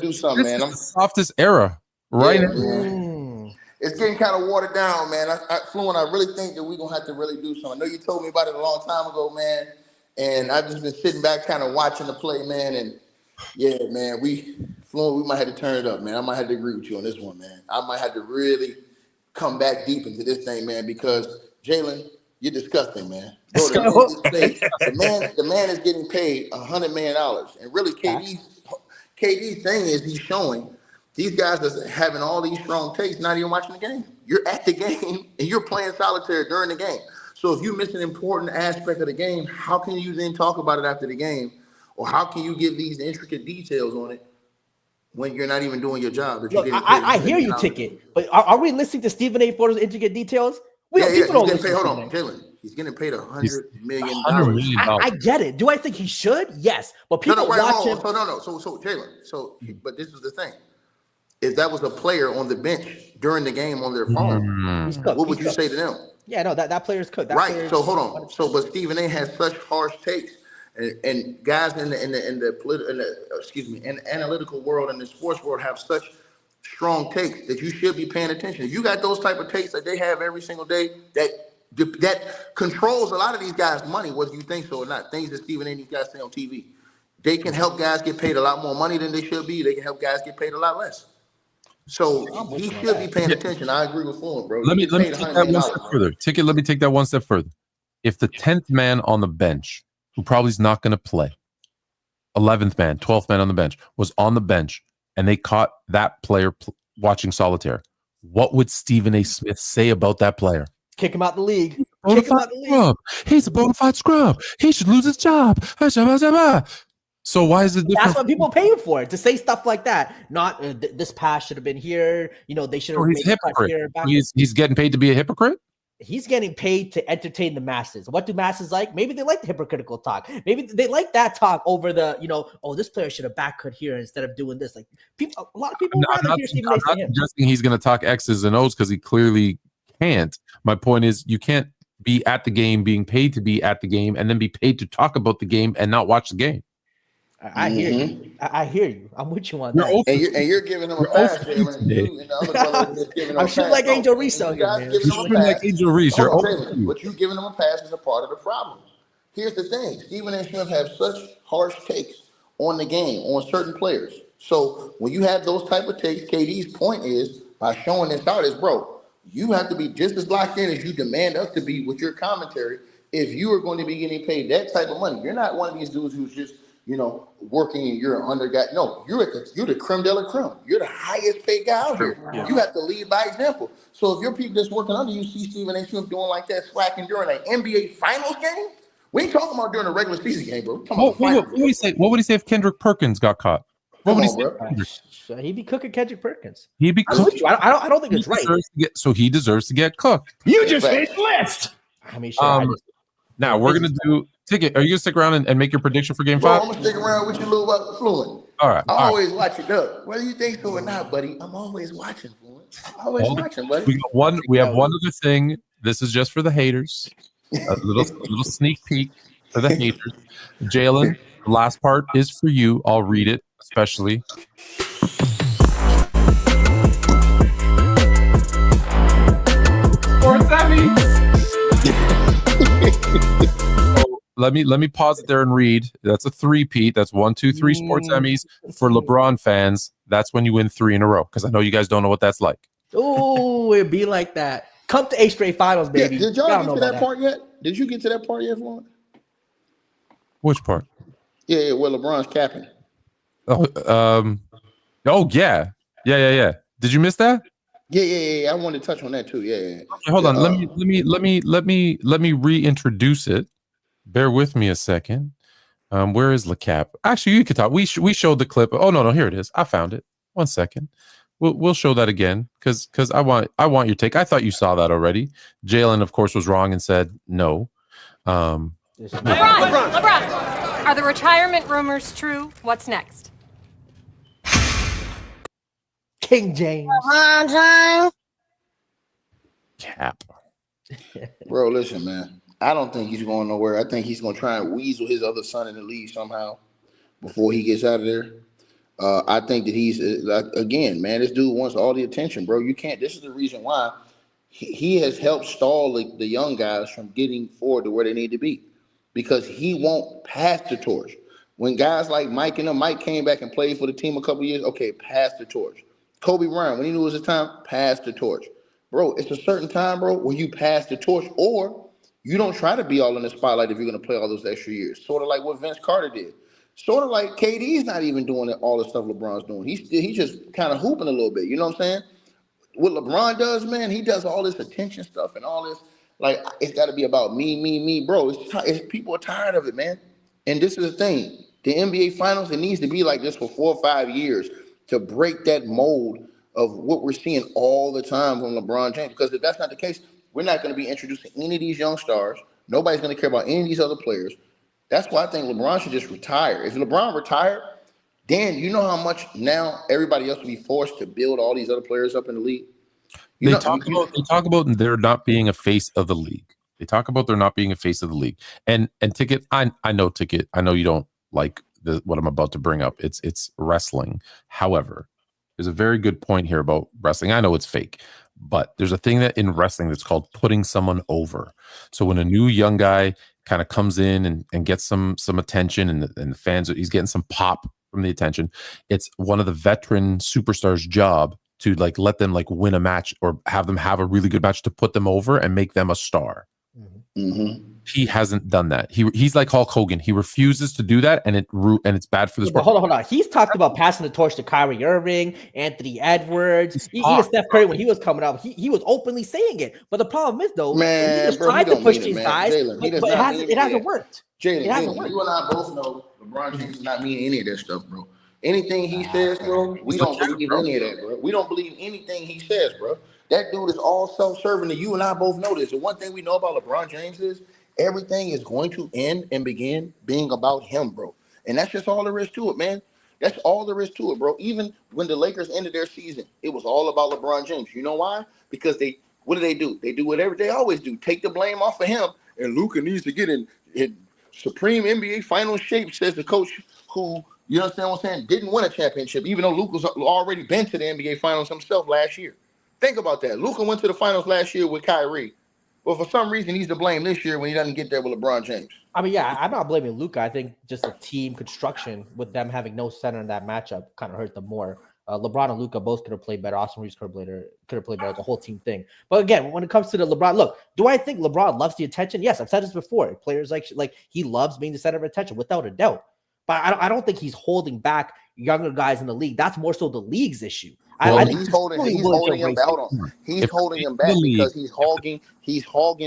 do something, man. I'm the softest era, right? Yeah, it's getting kind of watered down, man. Fluent, I really think that we're gonna have to really do something. I know you told me about it a long time ago, man, and I've just been sitting back, kind of watching the play, man. And yeah, man, Fluent, we might have to turn it up, man. I might have to agree with you on this one, man. I might have to really come back deep into this thing, man, because Jalen, you're disgusting, man. Bro, the man is getting paid $100 million. And really, KD's thing is he's showing these guys are having all these strong takes, not even watching the game. You're at the game, and you're playing solitaire during the game. So if you miss an important aspect of the game, how can you then talk about it after the game? Or how can you give these intricate details on it when you're not even doing your job? Look, I hear you, Ticket, but are we listening to Stephen A. for those intricate details? Hold on, Jalen. He's getting paid $100 million. I get it. Do I think he should? Yes, but people watch him. So Jalen. But this is the thing: if that was a player on the bench during the game on their phone, what would you say to them? Yeah, no, that player's cooked. Right. So hold on. But Stephen A. has such harsh takes. And guys in the analytical world and the sports world have such strong takes that you should be paying attention. If you got those type of takes that they have every single day, that controls a lot of these guys' money, whether you think so or not. Things that Stephen A. these guys say on TV. They can help guys get paid a lot more money than they should be. They can help guys get paid a lot less. So he should be paying attention. I agree with Fluent, bro. Let me take that one step further. Let me take that one step further. If the 10th man on the bench, who probably is not going to play, 11th man, 12th man on the bench, was on the bench, and they caught that player watching solitaire, what would Stephen A. Smith say about that player? Kick him out the league. Kick him out the league. He's a bona fide scrub. He should lose his job. So why is it different? That's what people pay him for, to say stuff like that. Not this pass should have been here. You know, they should have made the here. He's getting paid to be a hypocrite? He's getting paid to entertain the masses. What do masses like? Maybe they like the hypocritical talk. Maybe they like that talk over the, this player should have back cut here instead of doing this. Like people, a lot of people I'm not suggesting he's going to talk X's and O's because he clearly can't. My point is, you can't be at the game, being paid to be at the game, and then be paid to talk about the game and not watch the game. I hear you. I hear you. I'm with you on that. And you're giving him a pass, Jalen. I'm shooting like Angel Reese out here, man. But you giving him a pass is a part of the problem. Here's the thing. Stephen A. Smith have such harsh takes on the game, on certain players. So when you have those type of takes, KD's point is, by showing this out, is, bro, you have to be just as locked in as you demand us to be with your commentary if you are going to be getting paid that type of money. You're not one of these dudes who's just working and you're an under guy. No, you're the creme de la creme. You're the highest paid guy out here. Yeah. You have to lead by example. So if your people that's working under you see Stephen A. Smith doing like that, slacking during an NBA Finals game, we ain't talking about during a regular season game, bro. What would he say if Kendrick Perkins got caught? What would he say? He'd be cooking Kendrick Perkins. He'd be cooking. I don't think it's right. So he deserves to get cooked. You just made the list. I mean, now we're gonna do Ticket. Are you gonna stick around and make your prediction for Game 5? I'm gonna stick around with you a little about Fluent. All right. I always watch it up. Whether you think so or not, buddy, I'm always watching Fluent. I'm always watching, buddy. We have one other thing. This is just for the haters. A little sneak peek for the haters. Jalen, the last part is for you. I'll read it, especially. Let me pause it there and read. That's a three-peat. That's 1, 2, 3 sports Emmys for LeBron fans. That's when you win 3 in a row, because I know you guys don't know what that's like. Oh, it'd be like that. Come to 8 straight finals, baby. Did y'all get to that part yet? Did you get to that part yet, Fluent? Which part? Yeah, where LeBron's capping. Oh, yeah. Did you miss that? Yeah. I wanted to touch on that too. Yeah. Okay, hold on. Let me reintroduce it. Bear with me a second. Where is LeCap? Actually, you could talk. We showed the clip. Oh no, here it is. I found it. 1 second. We'll show that again because I want your take. I thought you saw that already. Jalen, of course, was wrong and said no. LeBron, are the retirement rumors true? What's next? King James. LeBron James. Cap. Bro, listen, man. I don't think he's going nowhere. I think he's going to try and weasel his other son in the league somehow before he gets out of there. I think that he's, again, man, this dude wants all the attention, bro. You can't. This is the reason why he has helped stall the young guys from getting forward to where they need to be, because he won't pass the torch. When guys like Mike came back and played for the team a couple years, okay, pass the torch. Kobe Bryant, when he knew it was his time, pass the torch. Bro, it's a certain time, bro, where you pass the torch, or you don't try to be all in the spotlight if you're going to play all those extra years. Sort of like what Vince Carter did. Sort of like KD's not even doing all the stuff LeBron's doing. He's just kind of hooping a little bit. You know what I'm saying? What LeBron does, man, he does all this attention stuff and all this. Like, it's got to be about me, bro. People are tired of it, man. And this is the thing. The NBA Finals, it needs to be like this for 4 or 5 years to break that mold of what we're seeing all the time from LeBron James. Because if that's not the case, we're not going to be introducing any of these young stars. Nobody's going to care about any of these other players. That's why I think LeBron should just retire. If LeBron retired, then you know how much now everybody else will be forced to build all these other players up in the league. They talk about there not being a face of the league. They talk about there not being a face of the league. And Ticket, I know you don't like what I'm about to bring up. It's wrestling. However, there's a very good point here about wrestling. I know it's fake, but there's a thing that in wrestling that's called putting someone over. So when a new young guy kind of comes in and gets some attention and the fans, he's getting some pop from the attention. It's one of the veteran superstars' job to like let them like win a match or have them have a really good match to put them over and make them a star. He hasn't done that. He's like Hulk Hogan. He refuses to do that, and it's bad for the sport. Hold on. He's talked about passing the torch to Kyrie Irving, Anthony Edwards, even Steph Curry when he was coming up. He was openly saying it. But the problem is though, man, he just tried to push these guys, but it hasn't worked. Jalen, you and I both know LeBron James is not meaning any of that stuff, bro. Anything he says, bro, we don't believe any of that, bro. We don't believe anything he says, bro. That dude is all self-serving, and you and I both know this. The one thing we know about LeBron James is everything is going to end and begin being about him, bro. And that's just all there is to it, man. That's all there is to it, bro. Even when the Lakers ended their season, it was all about LeBron James. You know why? Because what do? They do whatever they always do. Take the blame off of him, and Luka needs to get in supreme NBA final shape, says the coach who, you understand what I'm saying, didn't win a championship, even though Luka's already been to the NBA finals himself last year. Think about that. Luka went to the finals last year with Kyrie. But for some reason, he's to blame this year when he doesn't get there with LeBron James. I mean, yeah, I'm not blaming Luka. I think just the team construction with them having no center in that matchup kind of hurt them more. LeBron and Luka both could have played better. Austin Reeves could have played better. The whole team thing. But again, when it comes to the LeBron, look, do I think LeBron loves the attention? Yes, I've said this before. Players like he loves being the center of attention without a doubt. But I don't think he's holding back younger guys in the league. That's more so the league's issue. Well, he's holding him back. Hold on. He's holding him back because he's hogging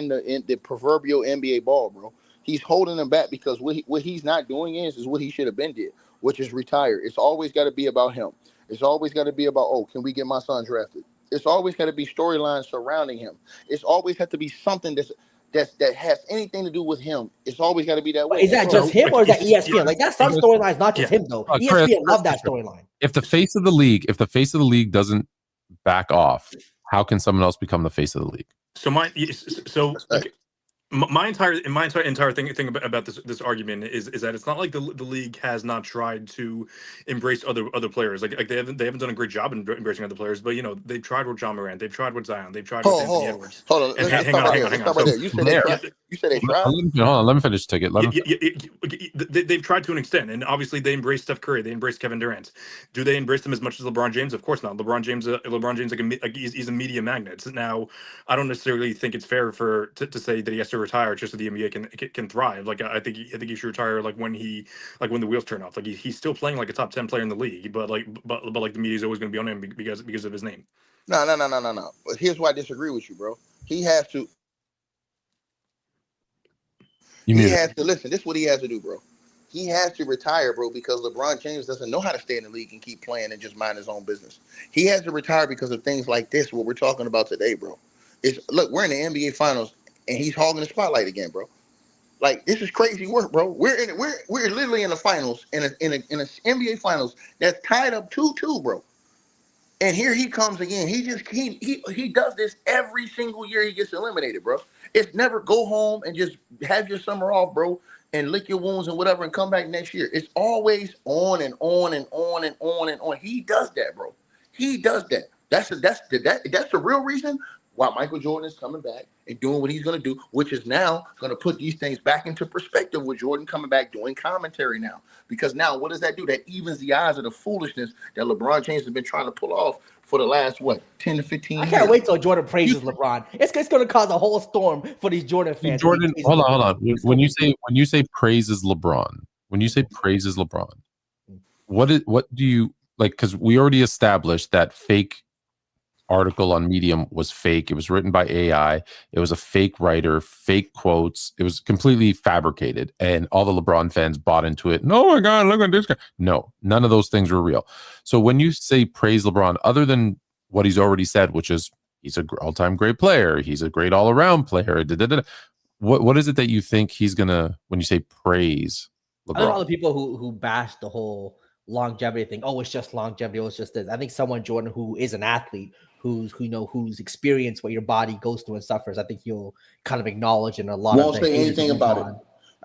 the proverbial NBA ball, bro. He's holding him back because what he's not doing is what he should have been did, which is retire. It's always got to be about him. It's always got to be about, oh, can we get my son drafted? It's always got to be storylines surrounding him. It's always had to be something that has anything to do with him. It's always got to be that way. Is that just him or is that ESPN? Like that's some storylines, not just him though. ESPN love that storyline. If the face of the league doesn't back off, how can someone else become the face of the league? So my entire thing about this argument is that it's not like the league has not tried to embrace other players. Like they haven't done a great job in embracing other players. But you know they've tried with John Morant, they've tried with Zion, they've tried with Anthony Edwards. Hold on, hang on. You said they tried. Hold on, let me finish. Take it. They've tried to an extent, and obviously they embrace Steph Curry, they embrace Kevin Durant. Do they embrace them as much as LeBron James? Of course not. LeBron James he's a media magnet. Now, I don't necessarily think it's fair to say that he has to retire just so the NBA can thrive. Like I think he should retire like when the wheels turn off. Like he's still playing like a top 10 player in the league, but the media's always going to be on him because of his name. No. But here's why I disagree with you, bro. He has to. Listen. This is what he has to do, bro. He has to retire, bro, because LeBron James doesn't know how to stay in the league and keep playing and just mind his own business. He has to retire because of things like this, what we're talking about today, bro. Look, we're in the NBA Finals, and he's hogging the spotlight again, bro. Like, this is crazy work, bro. We're literally in the finals, in a NBA Finals that's tied up 2-2, bro. And here he comes again. He does this every single year he gets eliminated, bro. It's never go home and just have your summer off, bro, and lick your wounds and whatever and come back next year. It's always on and on and on and on and on. He does that, bro. He does that. That's the real reason why Michael Jordan is coming back and doing what he's going to do, which is now going to put these things back into perspective with Jordan coming back doing commentary now. Because now what does that do? That evens the odds of the foolishness that LeBron James has been trying to pull off for the last, 10 to 15 years. I can't wait till Jordan praises LeBron. It's going to cause a whole storm for these Jordan fans. Jordan, hold on. When you say praises LeBron, what do you like? Because we already established that fake article on Medium was fake. It was written by AI. It was a fake writer, fake quotes. It was completely fabricated, and all the LeBron fans bought into it. Oh my God, look at this guy. No, none of those things were real. So when you say praise LeBron, other than what he's already said, which is he's an all-time great player, he's a great all-around player, what is it that you think he's gonna, when you say praise LeBron? I know all the people who bash the whole longevity thing. Oh, it's just longevity. Oh, it's just this. I think someone, Jordan, who is an athlete, who's experienced what your body goes through and suffers, I think he'll kind of acknowledge in a lot won't of things. say anything about it.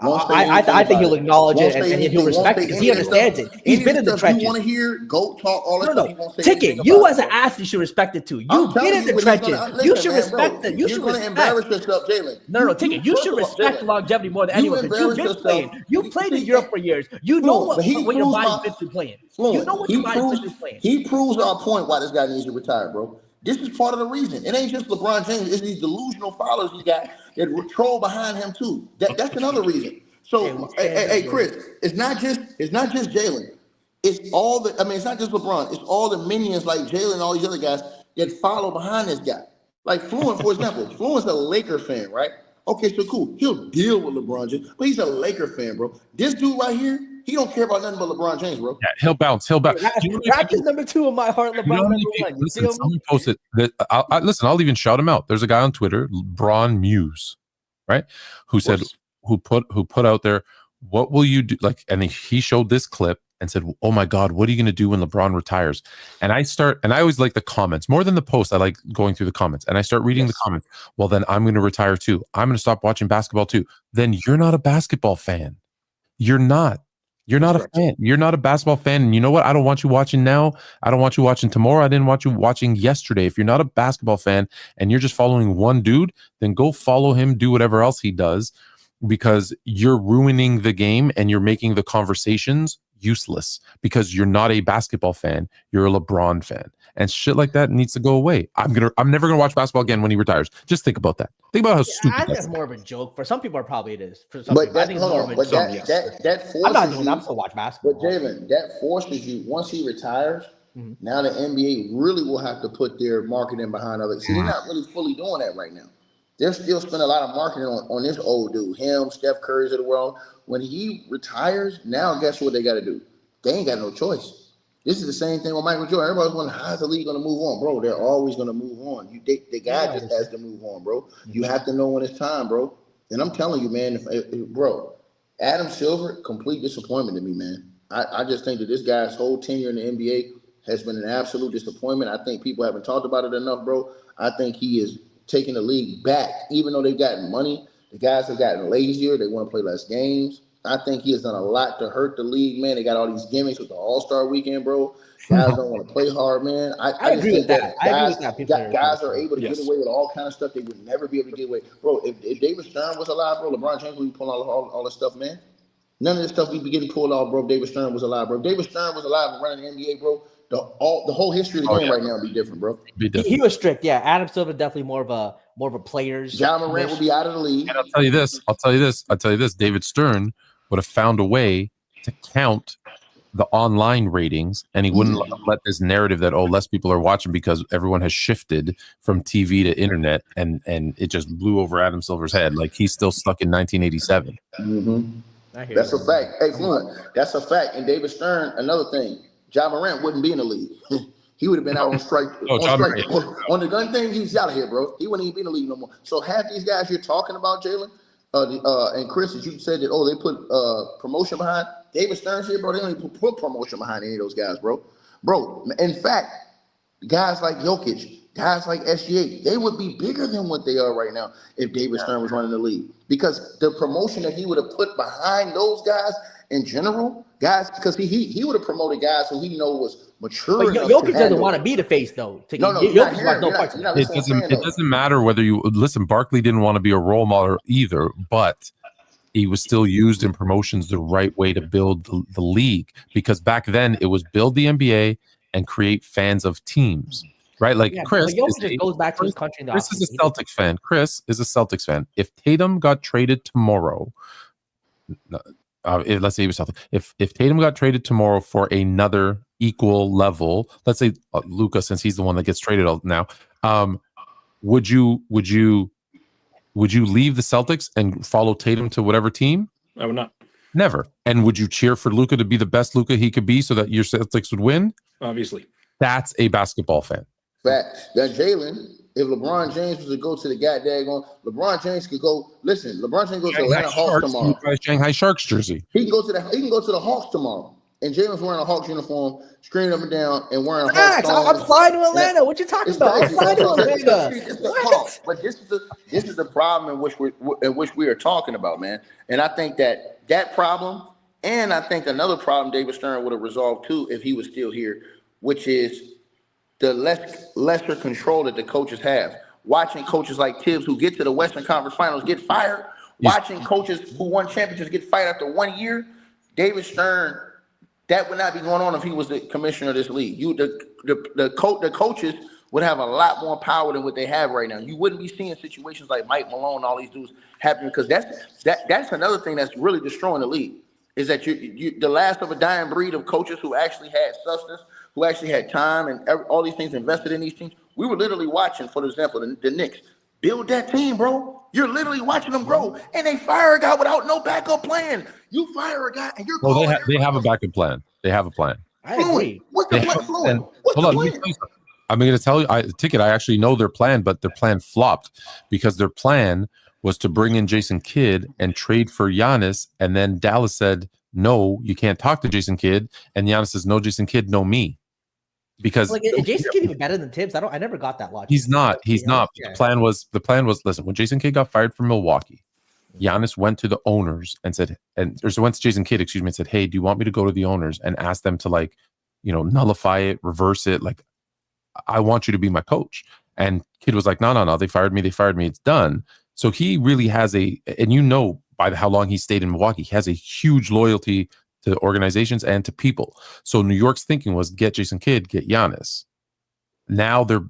I think he'll acknowledge it and he'll respect it because he understands it. He's been in the trenches. You want to hear GOAT talk all the stuff. No. Ticket, you as an athlete should respect it too. You've been in the trenches. You should respect it. You should embarrass yourself, Jalen. No, Ticket, you should respect longevity more than anyone because you've been playing. You played in Europe for years. You know what your body's been through playing. You know what your body's been through playing. He proves our point why this guy needs to retire, bro. This is part of the reason. It ain't just LeBron James. It's these delusional followers he got that troll behind him too. That's another reason. So, hey, Chris, it's not just Jalen. It's all the. I mean, it's not just LeBron. It's all the minions like Jalen and all these other guys that follow behind this guy. Like Fluent, for example. Fluent's a Laker fan, right? Okay, so cool. He'll deal with LeBron James, but he's a Laker fan, bro. This dude right here, he don't care about nothing but LeBron James, bro. Yeah, he'll bounce. Raptors number 2 in my heart. LeBron number 1. Listen, someone posted that. I'll even shout him out. There's a guy on Twitter, LeBron Muse, right? Who said, who put out there, what will you do? Like, and he showed this clip and said, oh my God, what are you going to do when LeBron retires? And I always like the comments more than the post. I like going through the comments and I start reading the comments. Well, then I'm going to retire too. I'm going to stop watching basketball too. Then you're not a basketball fan. You're not a fan. You're not a basketball fan. And you know what? I don't want you watching now. I don't want you watching tomorrow. I didn't want you watching yesterday. If you're not a basketball fan and you're just following one dude, then go follow him, do whatever else he does, because you're ruining the game and you're making the conversations useless because you're not a basketball fan. You're a LeBron fan, and shit like that needs to go away. I'm never gonna watch basketball again when he retires. Just think about that. Think about how stupid. I think that's more of a joke. For some people, probably it is. For some but people, I think it's more of a joke. That forces I'm not doing that. I'm still watch basketball. But Jalen, that forces you once he retires. Now the NBA really will have to put their marketing behind other. See, they're not really fully doing that right now. They're still spending a lot of marketing on this old dude, him, Steph Curry's of the world. When he retires, now guess what they got to do? They ain't got no choice. This is the same thing with Michael Jordan. Everybody's wondering, how's the league going to move on? Bro, they're always going to move on. The guy just has to move on, bro. You have to know when it's time, bro. And I'm telling you, man, bro, Adam Silver, complete disappointment to me, man. I just think that this guy's whole tenure in the NBA has been an absolute disappointment. I think people haven't talked about it enough, bro. I think he is taking the league back, even though they've gotten money. The guys have gotten lazier. They want to play less games. I think he has done a lot to hurt the league, man. They got all these gimmicks with the All-Star weekend, bro. Guys don't want to play hard, man. I agree with that. Guys are able to get away with all kind of stuff they would never be able to get away. Bro, if David Stern was alive, bro, LeBron James would be pulling all this stuff, man. None of this stuff would be getting pulled off, bro, if David Stern was alive, bro. If David Stern was alive and running the NBA, bro, the whole history of the game right now would be different, bro. He was strict, yeah. Adam Silver definitely more of a player's. Ja Morant would be out of the league. And I'll tell you this. David Stern would have found a way to count the online ratings, and he wouldn't let this narrative that less people are watching because everyone has shifted from TV to internet, and it just blew over Adam Silver's head. Like he's still stuck in 1987. That's a fact. Hey, Fluent, that's a fact. And David Stern, another thing, Ja Morant wouldn't be in the league. He would have been out on strike. On the gun thing, he's out of here, bro. He wouldn't even be in the league no more. So half these guys you're talking about, Jalen, and Chris, as you said that, they put promotion behind David Stern's here, bro. They don't even put promotion behind any of those guys, bro. Bro, in fact, guys like Jokic, guys like SGA, they would be bigger than what they are right now if David Stern was running the league. Because the promotion that he would have put behind those guys in general, guys, because he would have promoted guys who he know was mature. But Jokic doesn't want to be the face, though. It doesn't matter whether you listen. Barkley didn't want to be a role model either, but he was still used in promotions the right way to build the league. Because back then it was build the NBA and create fans of teams. Right, like Chris goes back to his country. Chris is a Celtics fan. Chris is a Celtics fan. If Tatum got traded tomorrow, let's say he was Celtics. If Tatum got traded tomorrow for another equal level, let's say Luka, since he's the one that gets traded now, would you leave the Celtics and follow Tatum to whatever team? I would not. Never. And would you cheer for Luka to be the best Luka he could be so that your Celtics would win? Obviously. That's a basketball fan. Facts. That Jalen, if LeBron James was to go to the goddamn, LeBron James could go. Listen, LeBron James goes to Atlanta Hawks tomorrow. Shanghai Sharks jersey. He can go to the Hawks tomorrow. and Jalen's wearing a Hawks uniform, screaming up and down, and wearing a Facts. Hawks I'm songs. flying to Atlanta. What you talking about? I'm flying to Atlanta. But this is the problem in which we are talking about, man. And I think that problem, and I think another problem David Stern would have resolved too if he was still here, which is the lesser control that the coaches have. Watching coaches like Tibbs who get to the Western Conference Finals get fired. Watching coaches who won championships get fired after 1 year. David Stern, that would not be going on if he was the commissioner of this league. The coaches would have a lot more power than what they have right now. You wouldn't be seeing situations like Mike Malone and all these dudes happening, because that's another thing that's really destroying the league, is that you the last of a dying breed of coaches who actually had substance, who actually had time and all these things invested in these teams. We were literally watching, for example, the Knicks build that team, bro. You're literally watching them grow, and they fire a guy without no backup plan. You fire a guy, and you're well, they have a backup plan. They have a plan. I agree. What's the plan? Fluent? What's the plan? I'm going to tell you, I actually know their plan, but their plan flopped because their plan was to bring in Jason Kidd and trade for Giannis, and then Dallas said, no, you can't talk to Jason Kidd, and Giannis says, no, Jason Kidd, no me. Because is Jason Kidd even better than Tibbs? I never got that logic. He's not. Yeah. The plan was listen, when Jason Kidd got fired from Milwaukee, Giannis went to the owners and said, went to Jason Kidd, and said, hey, do you want me to go to the owners and ask them to nullify it, reverse it? Like, I want you to be my coach. And Kidd was like, no, they fired me, it's done. So he really has and by how long he stayed in Milwaukee, he has a huge loyalty to organizations and to people. So New York's thinking was get Jason Kidd, get Giannis. Now their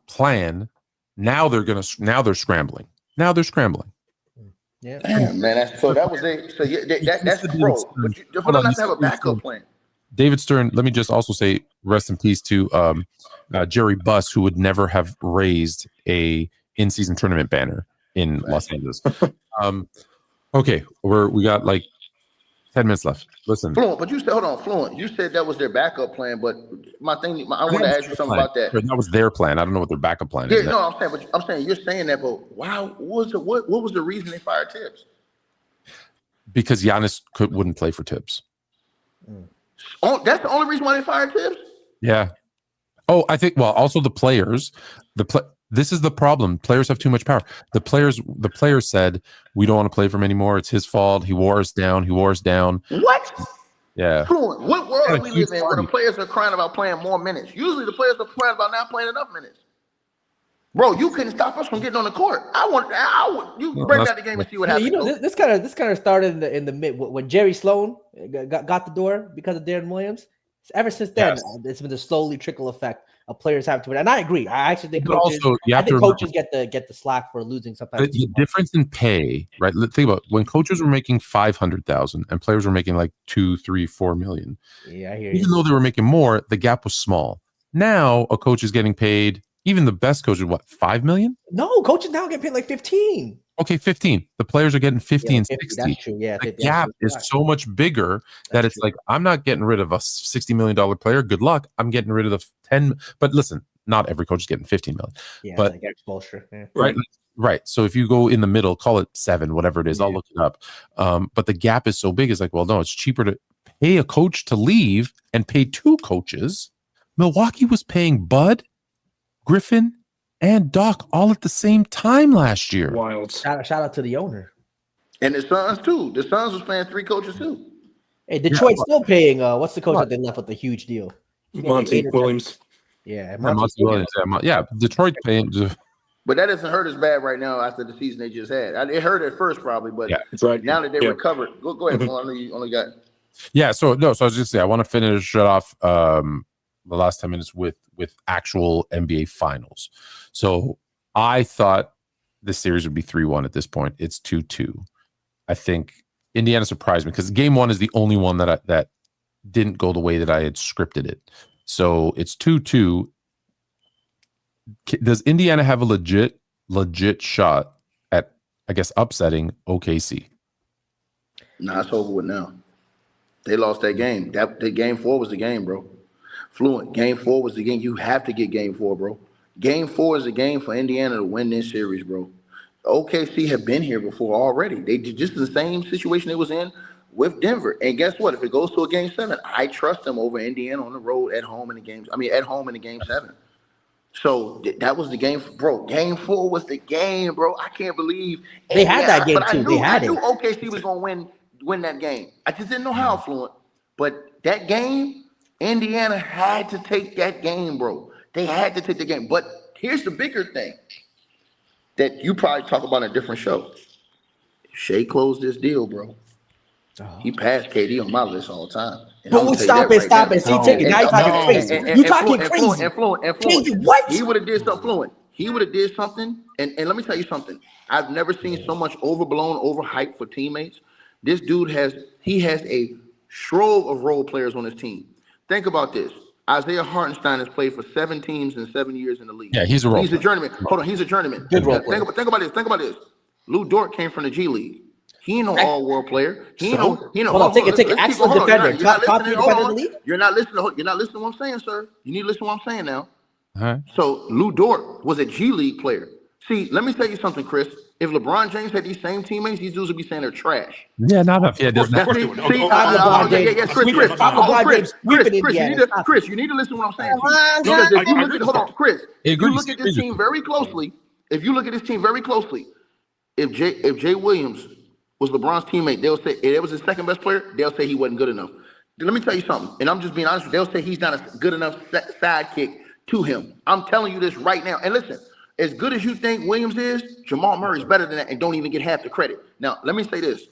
plan, now they're scrambling. Yeah. Damn, man. That's that's pro. But you don't have to have a backup plan. David Stern, let me just also say rest in peace to Jerry Buss, who would never have raised a in-season tournament banner in Los Angeles. Okay, we got 10 minutes left. Listen, Fluent, but you said, hold on, Fluent. You said that was their backup plan, but I want to ask you something about that. That was their plan. I don't know what their backup plan is. No, I'm saying you're saying that, but wow, what was the reason they fired Tibbs? Because Giannis wouldn't play for Tibbs. Oh, that's the only reason why they fired Tibbs? Yeah. Oh, I think. Well, also the players. This is the problem. Players have too much power. The players said, we don't want to play for him anymore. It's his fault. He wore us down. What? Yeah. Fluent. What world do we live in where the players are crying about playing more minutes? Usually the players are crying about not playing enough minutes. Bro, you couldn't stop us from getting on the court. You break out the game and see what happens. This kind of started in the mid when Jerry Sloan got the door because of Darren Williams. Ever since then, it's been the slowly trickle effect of players having to win. And I agree. I actually think coaches get the slack for losing sometimes. The difference in pay, right? Think about when coaches were making $500,000 and players were making like $2, $3, $4 million. Yeah, I hear you. Even though they were making more, the gap was small. Now a coach is getting paid. Even the best coach is what, $5 million? No, coaches now get paid like 15. Okay, 15. The players are getting 50 and 60. That's true. Yeah, the gap is so much bigger that it's like, I'm not getting rid of a $60 million player. Good luck. I'm getting rid of the 10. But listen, not every coach is getting 15 million. Yeah, but like exposure. Yeah. Right. So if you go in the middle, call it 7, whatever it is, I'll look it up. But the gap is so big. It's like, well, no, it's cheaper to pay a coach to leave and pay 2 coaches. Milwaukee was paying Bud, Griffin, and Doc all at the same time last year. Wild. Shout out to the owner. And the Suns too. The Suns was paying 3 coaches too. Hey, Detroit's still paying. What's the coach that they left with the huge deal? Monty Williams. Yeah, Monty Williams. Yeah, Detroit paying. But that doesn't hurt as bad right now after the season they just had. It hurt at first probably, but that's right. Now that they recovered, go ahead. I know you only got. Yeah. So I was just saying I want to finish off the last 10 minutes with actual NBA finals. So I thought this series would be 3-1 at this point. It's 2-2. I think Indiana surprised me because game 1 is the only one that didn't go the way that I had scripted it. So it's 2-2. Does Indiana have a legit shot at, I guess, upsetting OKC? Nah, it's over with now. They lost that game. The game 4 was the game, bro. Fluent. Game 4 was the game. You have to get game 4, bro. Game 4 is a game for Indiana to win this series, bro. OKC have been here before already. They did just the same situation they was in with Denver. And guess what? If it goes to a game 7, I trust them over Indiana on the road at home in the games. I mean, at home in the game 7. So that was the game, bro. Game 4 was the game, bro. I can't believe they had that game too. I knew OKC was gonna win that game. I just didn't know how, Fluent. But that game, Indiana had to take that game, bro. They had to take the game. But here's the bigger thing that you probably talk about in a different show. Shea closed this deal, bro. He passed KD on my list all the time. But stop it. See, take it. Now you're talking crazy. You're talking crazy. Fluent. What? He would have did something, Fluent. He would have did something. And let me tell you something. I've never seen so much overblown, overhyped for teammates. This dude has a trove of role players on his team. Think about this. Isaiah Hartenstein has played for 7 teams in 7 years in the league. Yeah, he's a role player. He's a journeyman. Hold on, he's a journeyman. Good role player. Think about this. Lou Dort came from the G League. He ain't no all-world player. He ain't no. Hold on, take it. Excellent defender. Top defender in the league. You're not listening to what I'm saying, sir. You need to listen to what I'm saying now. All right. So Lou Dort was a G League player. See, let me tell you something, Chris. If LeBron James had these same teammates, these dudes would be saying they're trash. Yeah, not enough. Yeah, doesn't Chris, you need to listen to what I'm saying. Because if you look at, hold on, Chris, if you look at this team very closely, if Jay Williams was LeBron's teammate, they'll say if it was his second best player, they'll say he wasn't good enough. Let me tell you something, and I'm just being honest. They'll say he's not a good enough sidekick to him. I'm telling you this right now. And listen, as good as you think Williams is, Jamal Murray's better than that and don't even get half the credit. Now, let me say this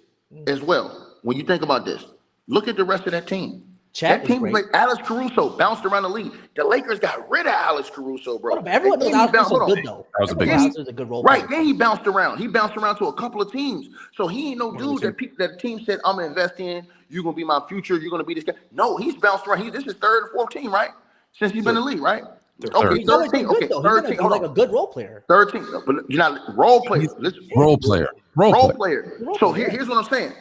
as well. When you think about this, look at the rest of that team. Chet that team was like Alex Caruso bounced around the league. The Lakers got rid of Alex Caruso, bro. Everyone knows Alex Caruso good, though. That was a big a good role player. Then he bounced around. He bounced around to a couple of teams. So he ain't no dude that the team said, I'm going to invest in. You're going to be my future. You're going to be this guy. No, he's bounced around. This is third or fourth team, right? Since he's been in the league, right? Okay, third team. Okay, third team. Like a good role player. Third team. But you're not role player. Role player. So here's what I'm saying.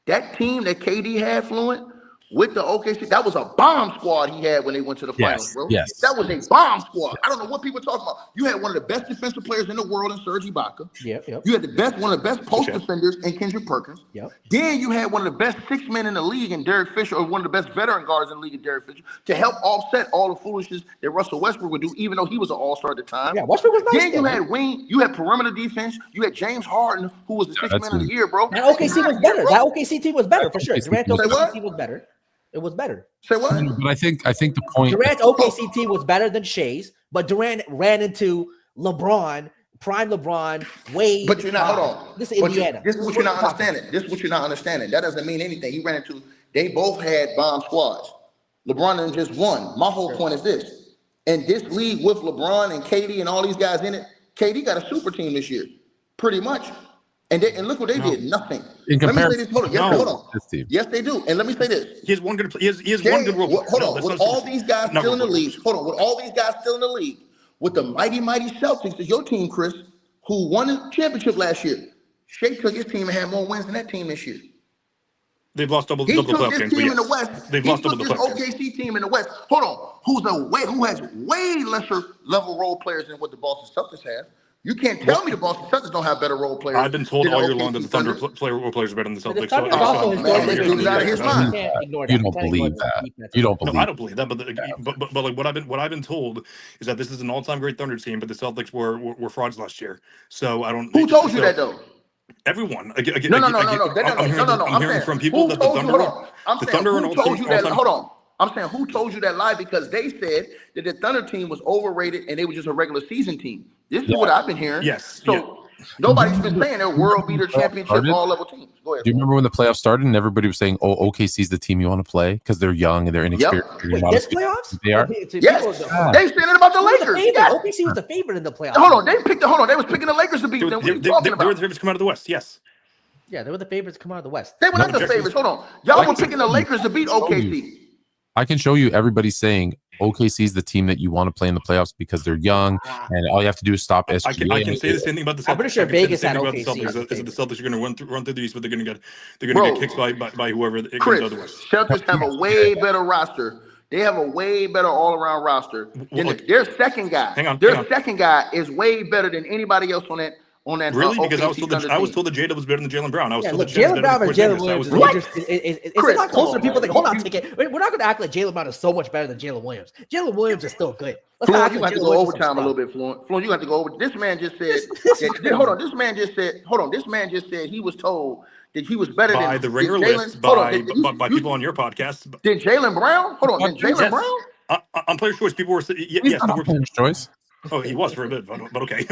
That team that KD had, Fluent, with the OKC, that was a bomb squad he had when they went to the finals, bro. Yes. That was a bomb squad. I don't know what people are talking about. You had one of the best defensive players in the world in Serge Ibaka. Yep. You had one of the best post defenders in Kendrick Perkins. Yep. Then you had one of the best 6 men in the league in Derek Fisher, or one of the best veteran guards in the league in Derek Fisher, to help offset all the foolishness that Russell Westbrook would do, even though he was an all-star at the time. Yeah, Westbrook was nice. Then you had perimeter defense. You had James Harden, who was the 6th man of the year, bro. That OKC was better. That OKC team was better for sure. Durant's OKC team was better. It was better. Say what? But I think the point. Durant's OKC team was better than Shea's, but Durant ran into LeBron, prime LeBron, Wade. But you're not. Hold on. This is Indiana. This is what you're not understanding. That doesn't mean anything. He ran into. They both had bomb squads. LeBron didn't just won. My whole point is this: in this league with LeBron and KD and all these guys in it, KD got a super team this year, pretty much. And look what they did. Nothing. Let me say this. Hold on. Yes, they do. And let me say this. He has one good. He has one good role. Hold on. With all these guys still in the league. With the mighty Celtics, is your team, Chris, who won the championship last year. Shea took his team and had more wins than that team this year. They've lost double the playoff games. Team in the West. They've lost double the playoff games. OKC team in the West. Hold on. Who has way lesser level role players than what the Boston Celtics have? You can't tell me the Boston Celtics don't have better role players. I've been told all year long that the Thunder role players are better than the Celtics. You don't believe that. You don't believe. No, I don't believe that. But like what I've been told is that this is an all-time great Thunder team, but the Celtics were frauds last year. So I don't. Who told you that though? Everyone. I'm hearing from people that the Thunder are an all-time. Hold on. I'm saying who told you that lie, because they said that the Thunder team was overrated and they were just a regular season team. This is what I've been hearing. Yes. So nobody's been saying they're world beater championship all level teams. Go ahead. Do you remember when the playoffs started and everybody was saying, "Oh, OKC's the team you want to play because they're young and they're inexperienced." Wait, this playoffs? They are. Yes. They said it about the Lakers. OKC was the favorite in the playoffs. Hold on. They was picking the Lakers to beat them. They were the favorites to come out of the West. Yes. Yeah, they were the favorites to come out of the West. They were not the favorites. Hold on. Y'all were picking the Lakers to beat OKC. I can show you everybody saying OKC is the team that you want to play in the playoffs because they're young and all you have to do is stop SGA. I can say the same thing about the Celtics. I'm pretty sure Vegas had OKC. Is that the Celtics are going to run through the East, but they're going to get kicked by whoever comes out of the West. Celtics have a way better roster. They have a way better all-around roster. Their second guy. Second guy is way better than anybody else on on that. Really? Because OKC I was told that Jada was better than Jaylen Brown. I was told that Jaylen Brown and Jalen Williams. It's a Chris, lot closer to come people on, think. Hold on, ticket. We're not going to act like Jaylen Brown is so much better than Jalen Williams. Jalen Williams is still good. Fluent, you have to go overtime a little bit, Fluent. Fluent, you have to go over. This man just said. Hold on. This man just said he was told that he was better by than the Ringer list, by people on your podcast. Did Jaylen Brown? Hold on. Did Jaylen Brown? On Player's Choice, people were saying yes. Player's Choice. Oh, he was for a bit, but okay.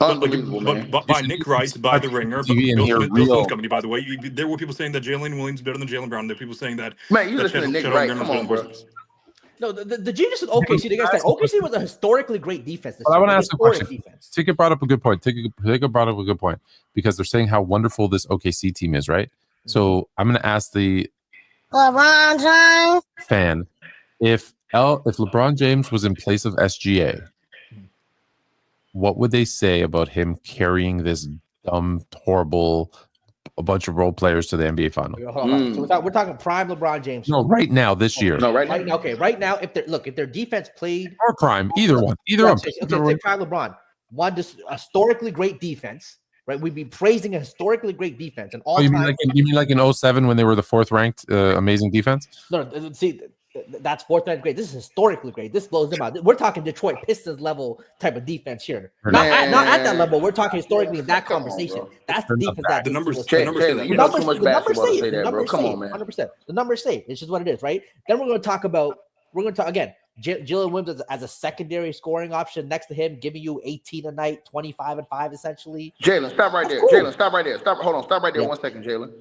Unbelievable, by Nick Rice, by the Ringer, Bill Smith's company, by the way. There were people saying that Jalen Williams is better than Jaylen Brown. There were people saying that. Man, you listen to Nick Rice. Come on, bro. No, the genius with OKC, the guys said OKC was a historically great defense. I want to ask a question. Ticket brought up a good point. Ticket brought up a good point because they're saying how wonderful this OKC team is, right? So I'm going to ask the LeBron James fan if LeBron James was in place of SGA, what would they say about him carrying this dumb, horrible, a bunch of role players to the NBA final? So we're talking prime LeBron James. No, right now, this year. No, right now. Okay, right now, if their defense played or prime, either one. Okay, prime LeBron, one just historically great defense, right? We'd be praising a historically great defense and all. You mean like in 07 when they were the 4th ranked amazing defense? No, see. That's 4th ranked great. This is historically great. This blows them out. We're talking Detroit Pistons level type of defense here. Not at that level. We're talking historically in that conversation. That's the defense. The numbers. You know too much basketball to say that, bro. Come on, man. 100%. The numbers say it's just what it is, right? Then we're going to talk again. Jalen Williams as a secondary scoring option next to him, giving you 18 a night, 25 and 5 essentially. Jalen, stop right there. Cool. Jalen, stop right there. Stop right there 1 second, Jalen.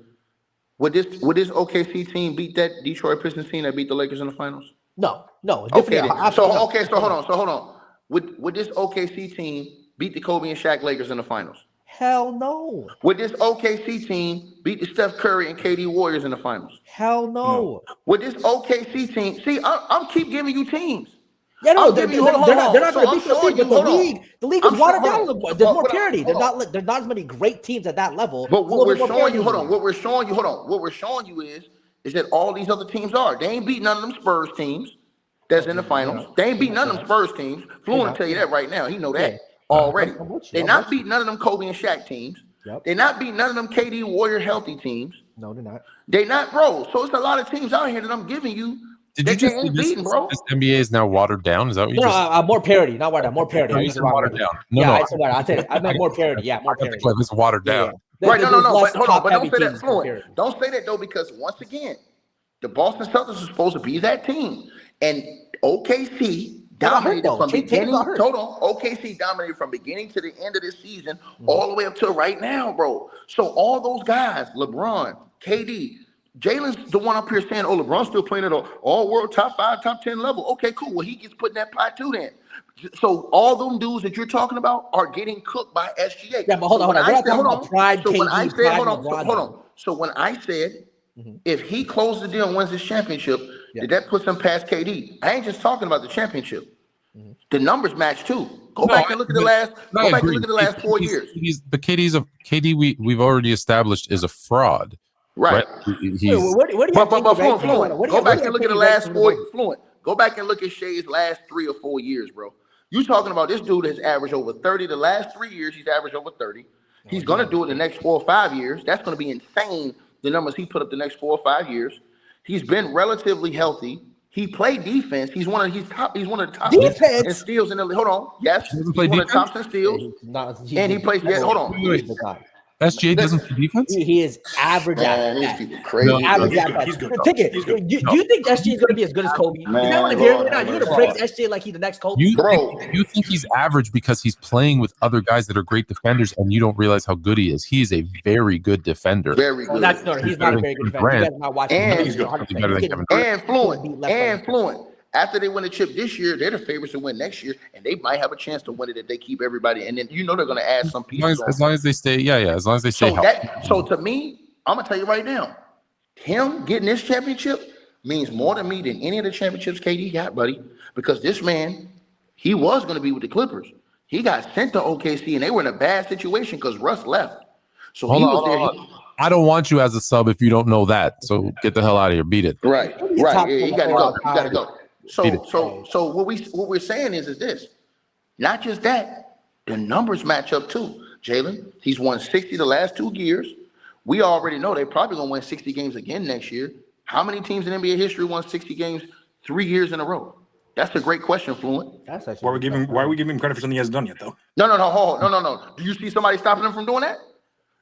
Would this OKC team beat that Detroit Pistons team that beat the Lakers in the finals? No. Okay, so hold on. Would this OKC team beat the Kobe and Shaq Lakers in the finals? Hell no. Would this OKC team beat the Steph Curry and KD Warriors in the finals? Hell no. Would this OKC team? See, I'm keep giving you teams. Yeah, no, they're not going to beat the league. But the league is watered down. There's more parity. There's not as many great teams at that level. But what we're showing you, what we're showing you is that all these other teams are. They ain't beat none of them Spurs teams that's in the finals. They ain't beat none of them Spurs teams. Fluent will tell you that right now. He know that already. They're not beating none of them Kobe and Shaq teams. They're not beating none of them KD Warrior healthy teams. No, they're not. They're not, bro. So it's a lot of teams out here that I'm giving you. Did you just say this NBA is now watered down? Is that what you just more parity, not watered down. More parity. Watered down. I'll tell you. I meant more parity. Yeah, more parity. It's watered down. Right, no. But hold on. But don't say that fluent. Don't say that, though, because once again, the Boston Celtics are supposed to be that team. And OKC dominated from beginning. Hold on. OKC dominated from beginning to the end of this season, all the way up to right now, bro. So all those guys, LeBron, KD, Jalen's the one up here saying, "Oh, LeBron's still playing at an all-world top 5, top 10 level." Okay, cool. Well, he gets put in that pot too then. So all them dudes that you're talking about are getting cooked by SGA. Yeah, but hold on. So when I said, if he closes the deal and wins this championship, did that put him past KD? I ain't just talking about the championship. The numbers match too. Go back and look at the last. Go back and look at the last 4 years. But KD we've already established is a fraud. Right. Fluent. Go back and look at the last 4 years. Fluent. Go back and look at Shea's last 3 or 4 years, bro. You talking about this dude has averaged over 30. The last 3 years, he's averaged over 30. He's going to do it the next 4 or 5 years. That's going to be insane, the numbers he put up the next 4 or 5 years. He's been relatively healthy. He played defense. He's one of the top defense in steals in the league. Hold on. Yes. He's one of the tops in steals. And he plays hold on. SGA doesn't play defense? He is average at that. He's crazy. Average at that. Do you think SGA is going to be as good as Kobe? Is that what I'm hearing right now? You're going to praise SGA like he's the next Kobe? You think he's average because he's playing with other guys that are great defenders and you don't realize how good he is. He is a very good defender. Very good. He's not a very good defender. You guys are not watching. And Fluent. After they win the chip this year, they're the favorites to win next year, and they might have a chance to win it if they keep everybody. And then they're going to add some pieces. As long as they stay, as long as they stay healthy. So to me, I'm going to tell you right now, him getting this championship means more to me than any of the championships KD got, buddy. Because this man, he was going to be with the Clippers. He got sent to OKC, and they were in a bad situation because Russ left. So he was there. I don't want you as a sub if you don't know that. So get the hell out of here. Beat it. Right. Yeah, you got to go. So what we're saying is this. Not just that. The numbers match up too, Jalen. He's won 60 the last 2 years. We already know they're probably going to win 60 games again next year. How many teams in NBA history won 60 games 3 years in a row? That's a great question, Fluent. That's Why are we giving him credit for something he hasn't done yet, though? No. Do you see somebody stopping him from doing that?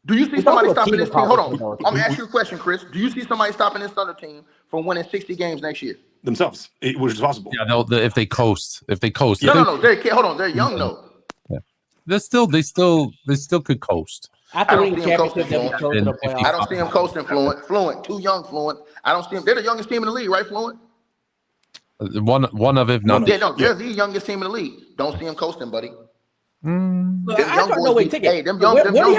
Do you see somebody stopping this team? Hold on. I'm gonna ask you a question, Chris. Do you see somebody stopping this Thunder team from winning 60 games next year? Themselves, which is possible. Yeah, if they coast. Hold on. They're young though. Yeah. They still could coast. After winning the championship, I don't see him coasting. Fluent, too young. Fluent. I don't see him. They're the youngest team in the league, right? Fluent. One of, if not. They're the youngest team in the league. Don't see him coasting, buddy. Them young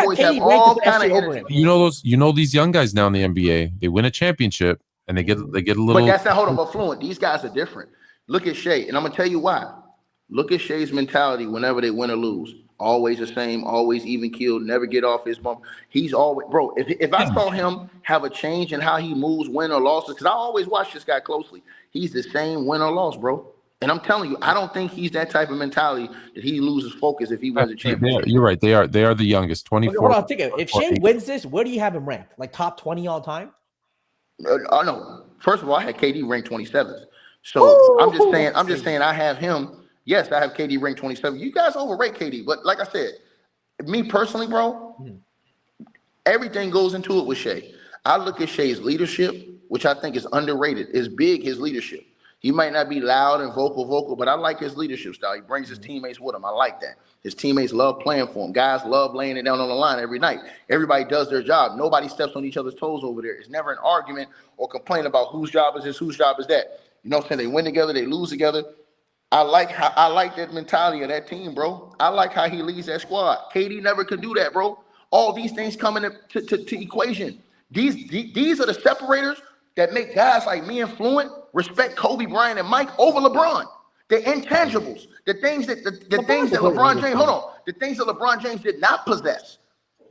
boys have all kind of energy. You know these young guys now in the NBA. They win a championship and they get a little. But that's not hold on. But Fluent, these guys are different. Look at Shea, and I'm gonna tell you why. Look at Shea's mentality whenever they win or lose. Always the same, always even keeled, never get off his bump. He's always, bro. If I saw him have a change in how he moves, win or losses, because I always watch this guy closely. He's the same win or loss, bro. And I'm telling you, I don't think he's that type of mentality that he loses focus if he wins a championship. You're right. They are the youngest. 24. Hold on, think of it. If Shea wins this, where do you have him ranked? Like top 20 all time? No. First of all, I had KD ranked 27th. So I'm just saying I have him. Yes, I have KD ranked 27. You guys overrate KD, but like I said, me personally, bro, everything goes into it with Shea. I look at Shea's leadership, which I think is underrated. It's big, his leadership. He might not be loud and vocal, but I like his leadership style. He brings his teammates with him. I like that. His teammates love playing for him. Guys love laying it down on the line every night. Everybody does their job. Nobody steps on each other's toes over there. It's never an argument or complaint about whose job is this, whose job is that. You know what I'm saying? They win together, they lose together. I like that mentality of that team, bro. I like how he leads that squad. KD never could do that, bro. All these things come into equation. These are the separators that make guys like me and Fluent respect Kobe Bryant and Mike over LeBron. The intangibles, the things that LeBron James, the things that LeBron James did not possess,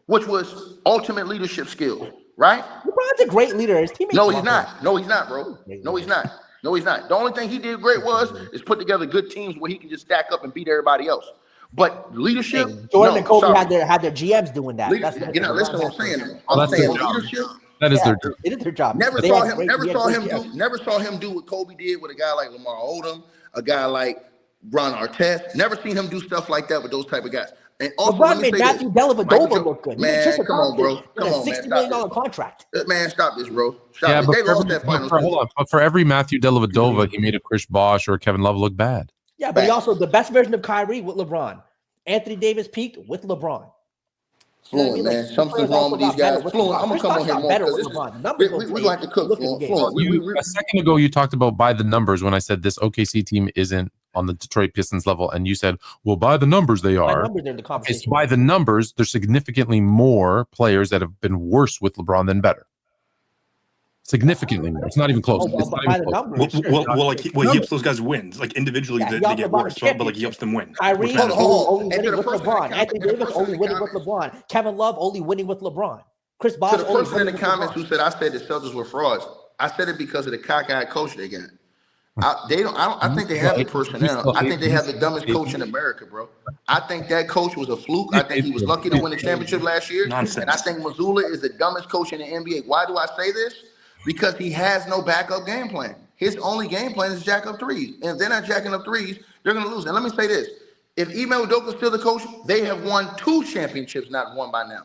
which was ultimate leadership skills, right? LeBron's a great leader. His teammates. No, he's not, bro. No, he's not. The only thing he did great is put together good teams where he can just stack up and beat everybody else. But leadership, Jordan and Kobe had their GMs doing that. Listen to what I'm saying. I'm saying leadership. That is their job. It is their job. Never saw him do what Kobe did with a guy like Lamar Odom, a guy like Ron Artest. Never seen him do stuff like that with those type of guys. And also, LeBron made Matthew Dellavedova look good. Man, come on, bro. Come on, $60 million contract. Man, stop this, bro. Stop it. They lost that finals. Hold on. But for every Matthew Dellavedova, he made a Chris Bosh or Kevin Love look bad. Yeah, but he also the best version of Kyrie with LeBron. Anthony Davis peaked with Lebron. Fluent, man. Something's wrong with these guys. Fluent, I'm gonna come on here more because we're going to cook. Fluent. A second ago, you talked about by the numbers when I said this OKC team isn't on the Detroit Pistons level, and you said, "Well, by the numbers, they are." It's by the numbers. There's significantly more players that have been worse with LeBron than better. Significantly more. It's not even close. He helps those guys win. Like individually, they get worse, but like he helps them win. Kyrie only winning with LeBron. Anthony Davis only winning with LeBron. Kevin Love only winning with LeBron. Chris Bosh. To the person in the comments who said I said the Celtics were frauds, I said it because of the cockeyed coach they got. I think they have the personnel. I think they have the dumbest coach in America, bro. I think that coach was a fluke. I think he was lucky to win the championship last year. Nonsense. And I think Mazzulla is the dumbest coach in the NBA. Why do I say this? Because he has no backup game plan. His only game plan is jack up threes. And if they're not jacking up threes, they're going to lose. And let me say this. If Ime Udoka's still the coach, they have won 2 championships, not one by now.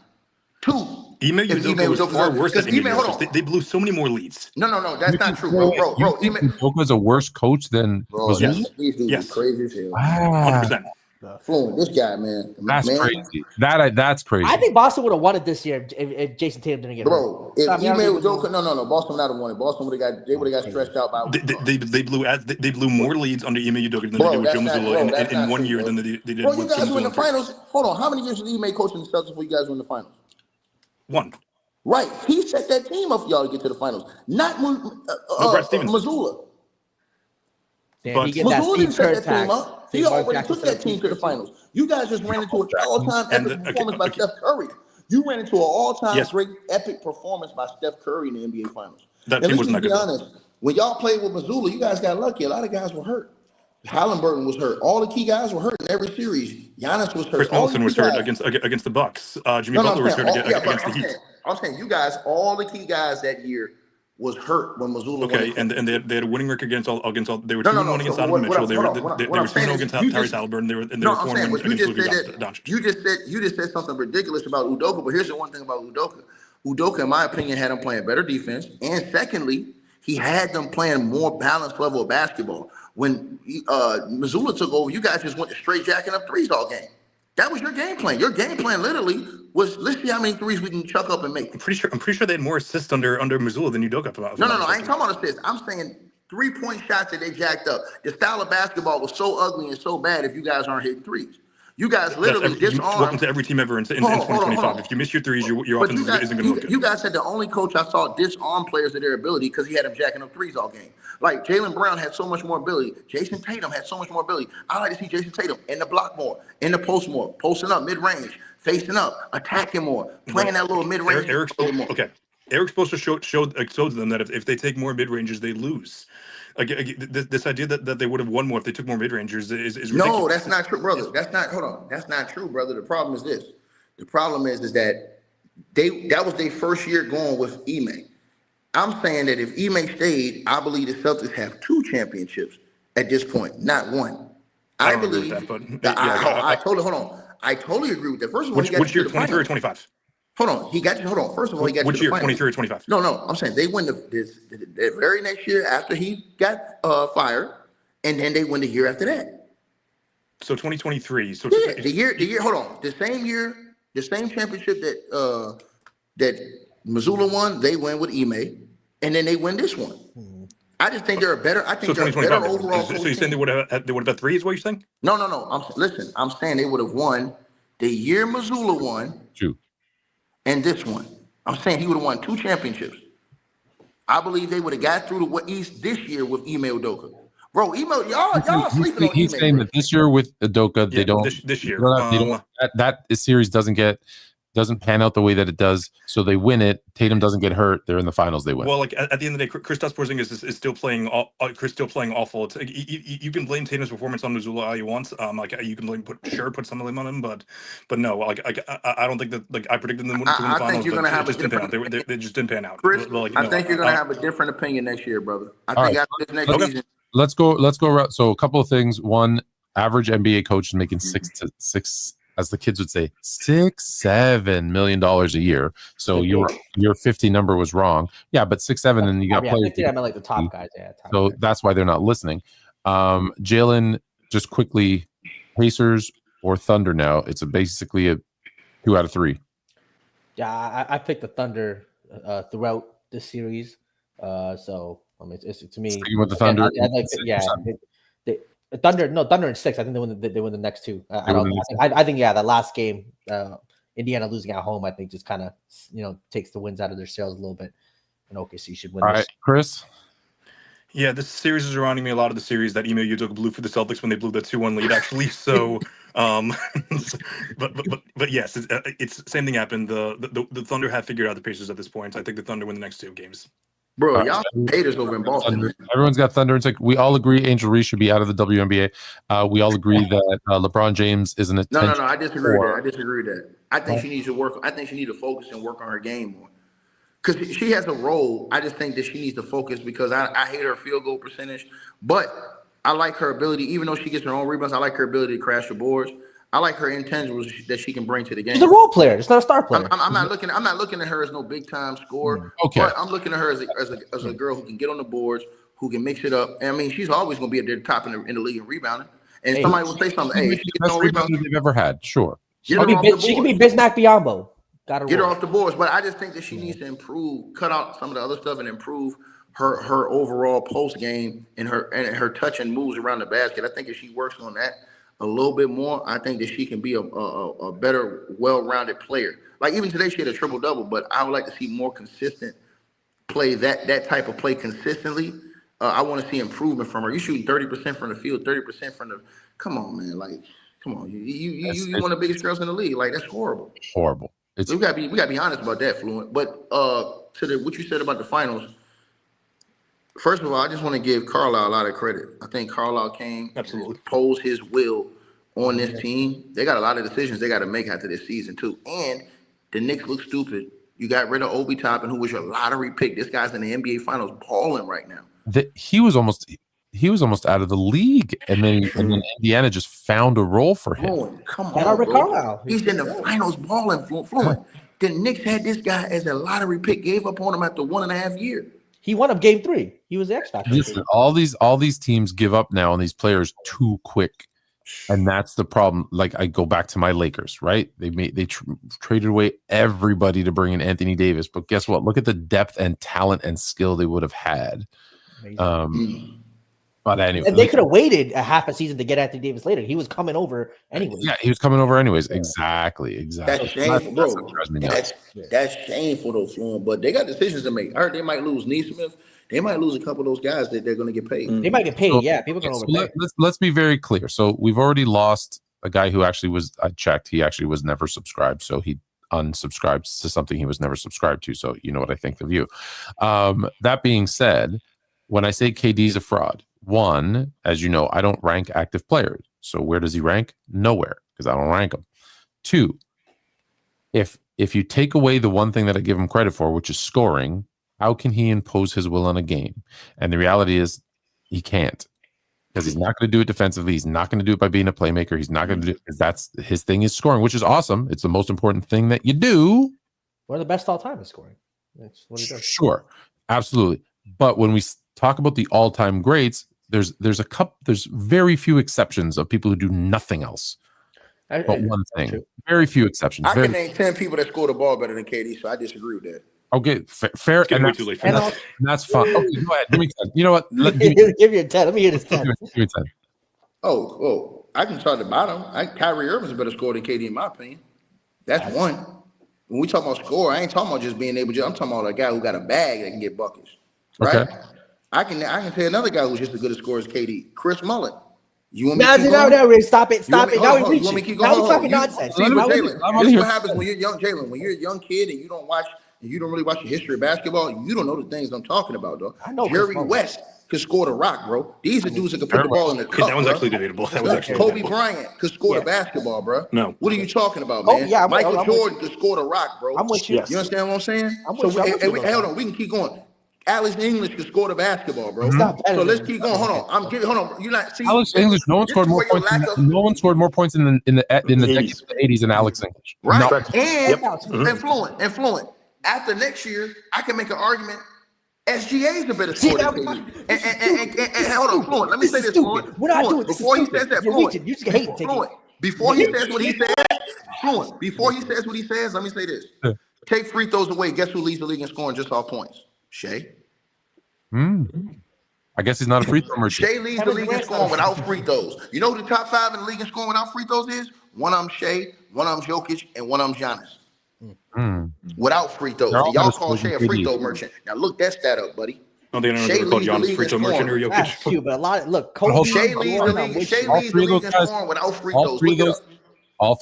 2. Ime Udoka was far worse than Ime. They blew so many more leads. No, that's not true, bro. Ime Udoka's a worse coach than These dudes are crazy as hell. Wow. 100%. Fluent, this guy, man. That's crazy. That's crazy. I think Boston would have won it this year if Jason Tatum didn't get hurt. Bro, if Ime Udoka, no, Boston would not have won it. Boston would have got stretched out by. They blew more leads under Ime Udoka than they did with Joe Mazzulla in 1 year than they did. Bro, you guys were in the finals. Hold on, how many years did Ime coach in the Celtics before you guys were in the finals? 1. Right, he set that team up for y'all to get to the finals, not Mazzulla. But Mazzulla didn't set that team up. He already took that team to the finals. You guys just ran into an all-time epic performance by Steph Curry. You ran into an all-time great epic performance by Steph Curry in the NBA Finals. That team was not good. Be honest. When y'all played with Mazzulla, you guys got lucky. A lot of guys were hurt. Haliburton was hurt. All the key guys were hurt in every series. Giannis was hurt. Chris All the Middleton was key hurt guys. against the Bucks. Jimmy No, Butler was I'm hurt saying, against the Heat. I'm saying you guys, all the key guys that year was hurt when Missoula Okay, won. and they had a winning record against all. They were No, 2-1 against so Donovan Mitchell. They were what 3-0 against Tyrese Haliburton. They were 4-1 against Luka Doncic. You just said something ridiculous about Udoka, but here's the one thing about Udoka. Udoka, in my opinion, had him playing better defense, and secondly, he had them playing more balanced level of basketball. When Missoula took over, you guys just went to straight jacking up threes all game. That was your game plan. Your game plan literally was, let's see how many threes we can chuck up and make. I'm pretty sure they had more assists under Missoula than Udoka. No, I ain't talking about assists. I'm saying 3-point shots that they jacked up. The style of basketball was so ugly and so bad if you guys aren't hitting threes. You guys literally disarmed. Welcome to every team ever in 2025. If you miss your threes, your offense isn't going to look good. You guys said the only coach I saw disarm players of their ability because he had them jacking up threes all game. Like Jaylen Brown had so much more ability. Jason Tatum had so much more ability. I like to see Jason Tatum in the block more, in the post more, posting up mid-range, facing up, attacking more, playing that little mid-range. Eric Spoelstra showed them that if they take more mid-ranges, they lose. This idea that they would have won more if they took more mid-rangers is ridiculous. No, that's not true, brother. That's not true, brother. The problem is this. The problem is that that was their first year going with Ime. I'm saying that if Ime stayed, I believe the Celtics have 2 championships at this point, not 1. I believe that. I totally agree with that. First of all, which year, 23 or 25? Hold on, First of all, he got which to the year, final. 23 or 25? No, I'm saying they win the very next year after he got fired, and then they win the year after that. So 2023. So yeah, the year. Hold on, the same championship that Missoula won, they win with Ime, and then they win this one. I just think they're a better. I think they're a better overall. So you're saying they would have had 3? Is what you're saying? No. I'm saying they would have won the year Missoula won. 2. And this one. I'm saying he would have won 2 championships. I believe they would have got through the East this year with Ime Udoka. Bro, y'all sleeping on Ime. He's saying that this year with Udoka, they don't. This year. That series doesn't pan out the way that it does, so they win it. Tatum doesn't get hurt. They're in the finals. They win. Well, like at the end of the day, Kristaps Porzingis is still playing. Chris still playing awful. It's, you can blame Tatum's performance on Missoula all you want. You can put some blame on him, but no. I don't think that. I predicted them to win the finals. I think you're gonna have they just didn't pan out. Chris, I think you're gonna have a different opinion next year, brother. I think after this next season. Let's go around. So a couple of things. One, average NBA coach is making $6, as the kids would say, $6-7 million a year. So your 50 number was wrong. Yeah, but 6-7, and you got players. 50, I meant like the top guys. Yeah. So that's why they're not listening. Jalen, just quickly, Pacers or Thunder now? It's basically a 2 out of 3. Yeah, I picked the Thunder throughout this series. So I mean, it's to me. Sticking with the Thunder. Thunder in 6. I think they win the next 2. I think that last game, Indiana losing at home, I think just kind of takes the wins out of their sails a little bit, and OKC should win. All right, Chris. Yeah, this series is reminding me a lot of the series that Ime Udoka blew for the Celtics when they blew that 2-1 lead. Actually, so, but yes, it's same thing happened. The Thunder have figured out the Pacers at this point. I think the Thunder win the next 2 games. Bro, y'all haters over in Boston. Everyone's got Thunder. It's like we all agree Angel Reese should be out of the WNBA. We all agree that LeBron James isn't a No, I disagree with that. I think she needs to work. I think she needs to focus and work on her game more. Because she has a role. I just think that she needs to focus because I hate her field goal percentage. But I like her ability, even though she gets her own rebounds, I like her ability to crash the boards. I like her intangibles that she can bring to the game. She's a role player. She's not a star player. I'm not looking at her as no big time scorer. Okay. But I'm looking at her as a girl who can get on the boards, who can mix it up. And I mean, she's always going to be at the top in the league in rebounding. And somebody will say something. Hey, she gets no rebounds they've ever had. Sure. She can be Bismack Biyombo. Get her off the boards. But I just think that she needs to improve, cut out some of the other stuff, and improve her overall post game and her touch and moves around the basket. I think if she works on that a little bit more, I think that she can be a better, well-rounded player. Like even today, she had a triple-double, but I would like to see more consistent play, that type of play consistently. I want to see improvement from her. You shooting 30% from the field, 30% from the – come on, man. Like, come on. You one of the biggest girls in the league. Like, that's horrible. Horrible. We gotta be honest about that, Fluent. But to what you said about the finals, First of all, I just want to give Carlisle a lot of credit. I think Carlisle came, Absolutely, imposed his will on this team. They got a lot of decisions they got to make after this season too. And the Knicks look stupid. You got rid of Obi Toppin, who was your lottery pick. This guy's in the NBA Finals balling right now. He was almost out of the league, and then Indiana just found a role for him. Fluent, come on, bro. He's in the finals balling. Fluent. The Knicks had this guy as a lottery pick, gave up on him after 1.5 years. He won up game 3. He was the X factor. Listen, all these teams give up now on these players too quick, and that's the problem. Like I go back to my Lakers, right? They traded away everybody to bring in Anthony Davis, but guess what? Look at the depth and talent and skill they would have had. But anyway, and they could have waited a half a season to get Anthony Davis later. He was coming over anyways. Yeah, he was coming over anyways. Exactly. That's shameful, bro. That's shameful, though, Fluent. But they got decisions to make. I heard they might lose Neesmith. They might lose a couple of those guys that they're going to get paid. They might get paid. So, yeah, people are going to overpay. Let's be very clear. So we've already lost a guy who actually was. I checked. He actually was never subscribed. So he unsubscribed to something he was never subscribed to. So you know what I think of you. That being said, when I say KD's a fraud. One, as you know, I don't rank active players. So where does he rank? Nowhere, because I don't rank him. Two, if you take away the one thing that I give him credit for, which is scoring, how can he impose his will on a game? And the reality is he can't, because he's not going to do it defensively. He's not going to do it by being a playmaker. He's not going to do it because that's his thing is scoring, which is awesome. It's the most important thing that you do. One of the best all time is scoring. That's what he does. Sure, absolutely. But when we talk about the all-time greats, there's very few exceptions of people who do nothing else but one thing. True. Very few exceptions. I can name 10 people that score the ball better than KD, so I disagree with that. Okay, fair. And that's fine. Okay, go ahead. Give me 10. You know what? Give me a 10. Let me hear this 10. Give me 10. Oh, I can start at the bottom. Kyrie Irving's a better scorer than KD, in my opinion. That's one. When we talk about score, I ain't talking about just being able to. I'm talking about a guy who got a bag that can get buckets. Right? Okay. I can tell you another guy who's just as good a scorer as KD, Chris Mullen. You want me to keep going? No, stop it. Now we're reaching. You want me to keep going? Now we're talking nonsense. This is what happens when you're young, Jalen. When you're a young kid and you don't really watch the history of basketball, you don't know the things I'm talking about, though. I know Jerry West could score the rock, bro. These are dudes that could put the ball in the cup. That one's actually debatable. Kobe Bryant could score the basketball, bro. No. What are you talking about, man? Yeah, Michael Jordan could score the rock, bro. I'm with you. You understand what I'm saying? Hold on, we can keep going. Alex English could score the basketball, bro. So let's keep going. Hold on. You're not see Alex English. No one scored more points. No one scored more points in the decades of the 80s than Alex English. Right. No. And Fluent. After next year, I can make an argument. SGA is a better scorer than KD. And hold on, Fluent. Let me say this, Fluent. We're not doing this. Before he says that, Fluent. You just hate Fluent. Before he says what he says, Fluent. Before he says what he says, let me say this. Take free throws away. Guess who leads the league in scoring just off points? Shea. I guess he's not a free throw merchant. Shea leads the league in scoring without free throws. You know who the top 5 in the league in scoring without free throws is? One of them Shea, one of them Jokic, and one of them Giannis. Without free throws. Y'all call Shea a free throw merchant. Now look that stat up, buddy. I don't think anyone ever called Giannis free throw merchant or Jokic. That's cute, but a lot. Look, Kobe. Shea leads the league in scoring without free throws. All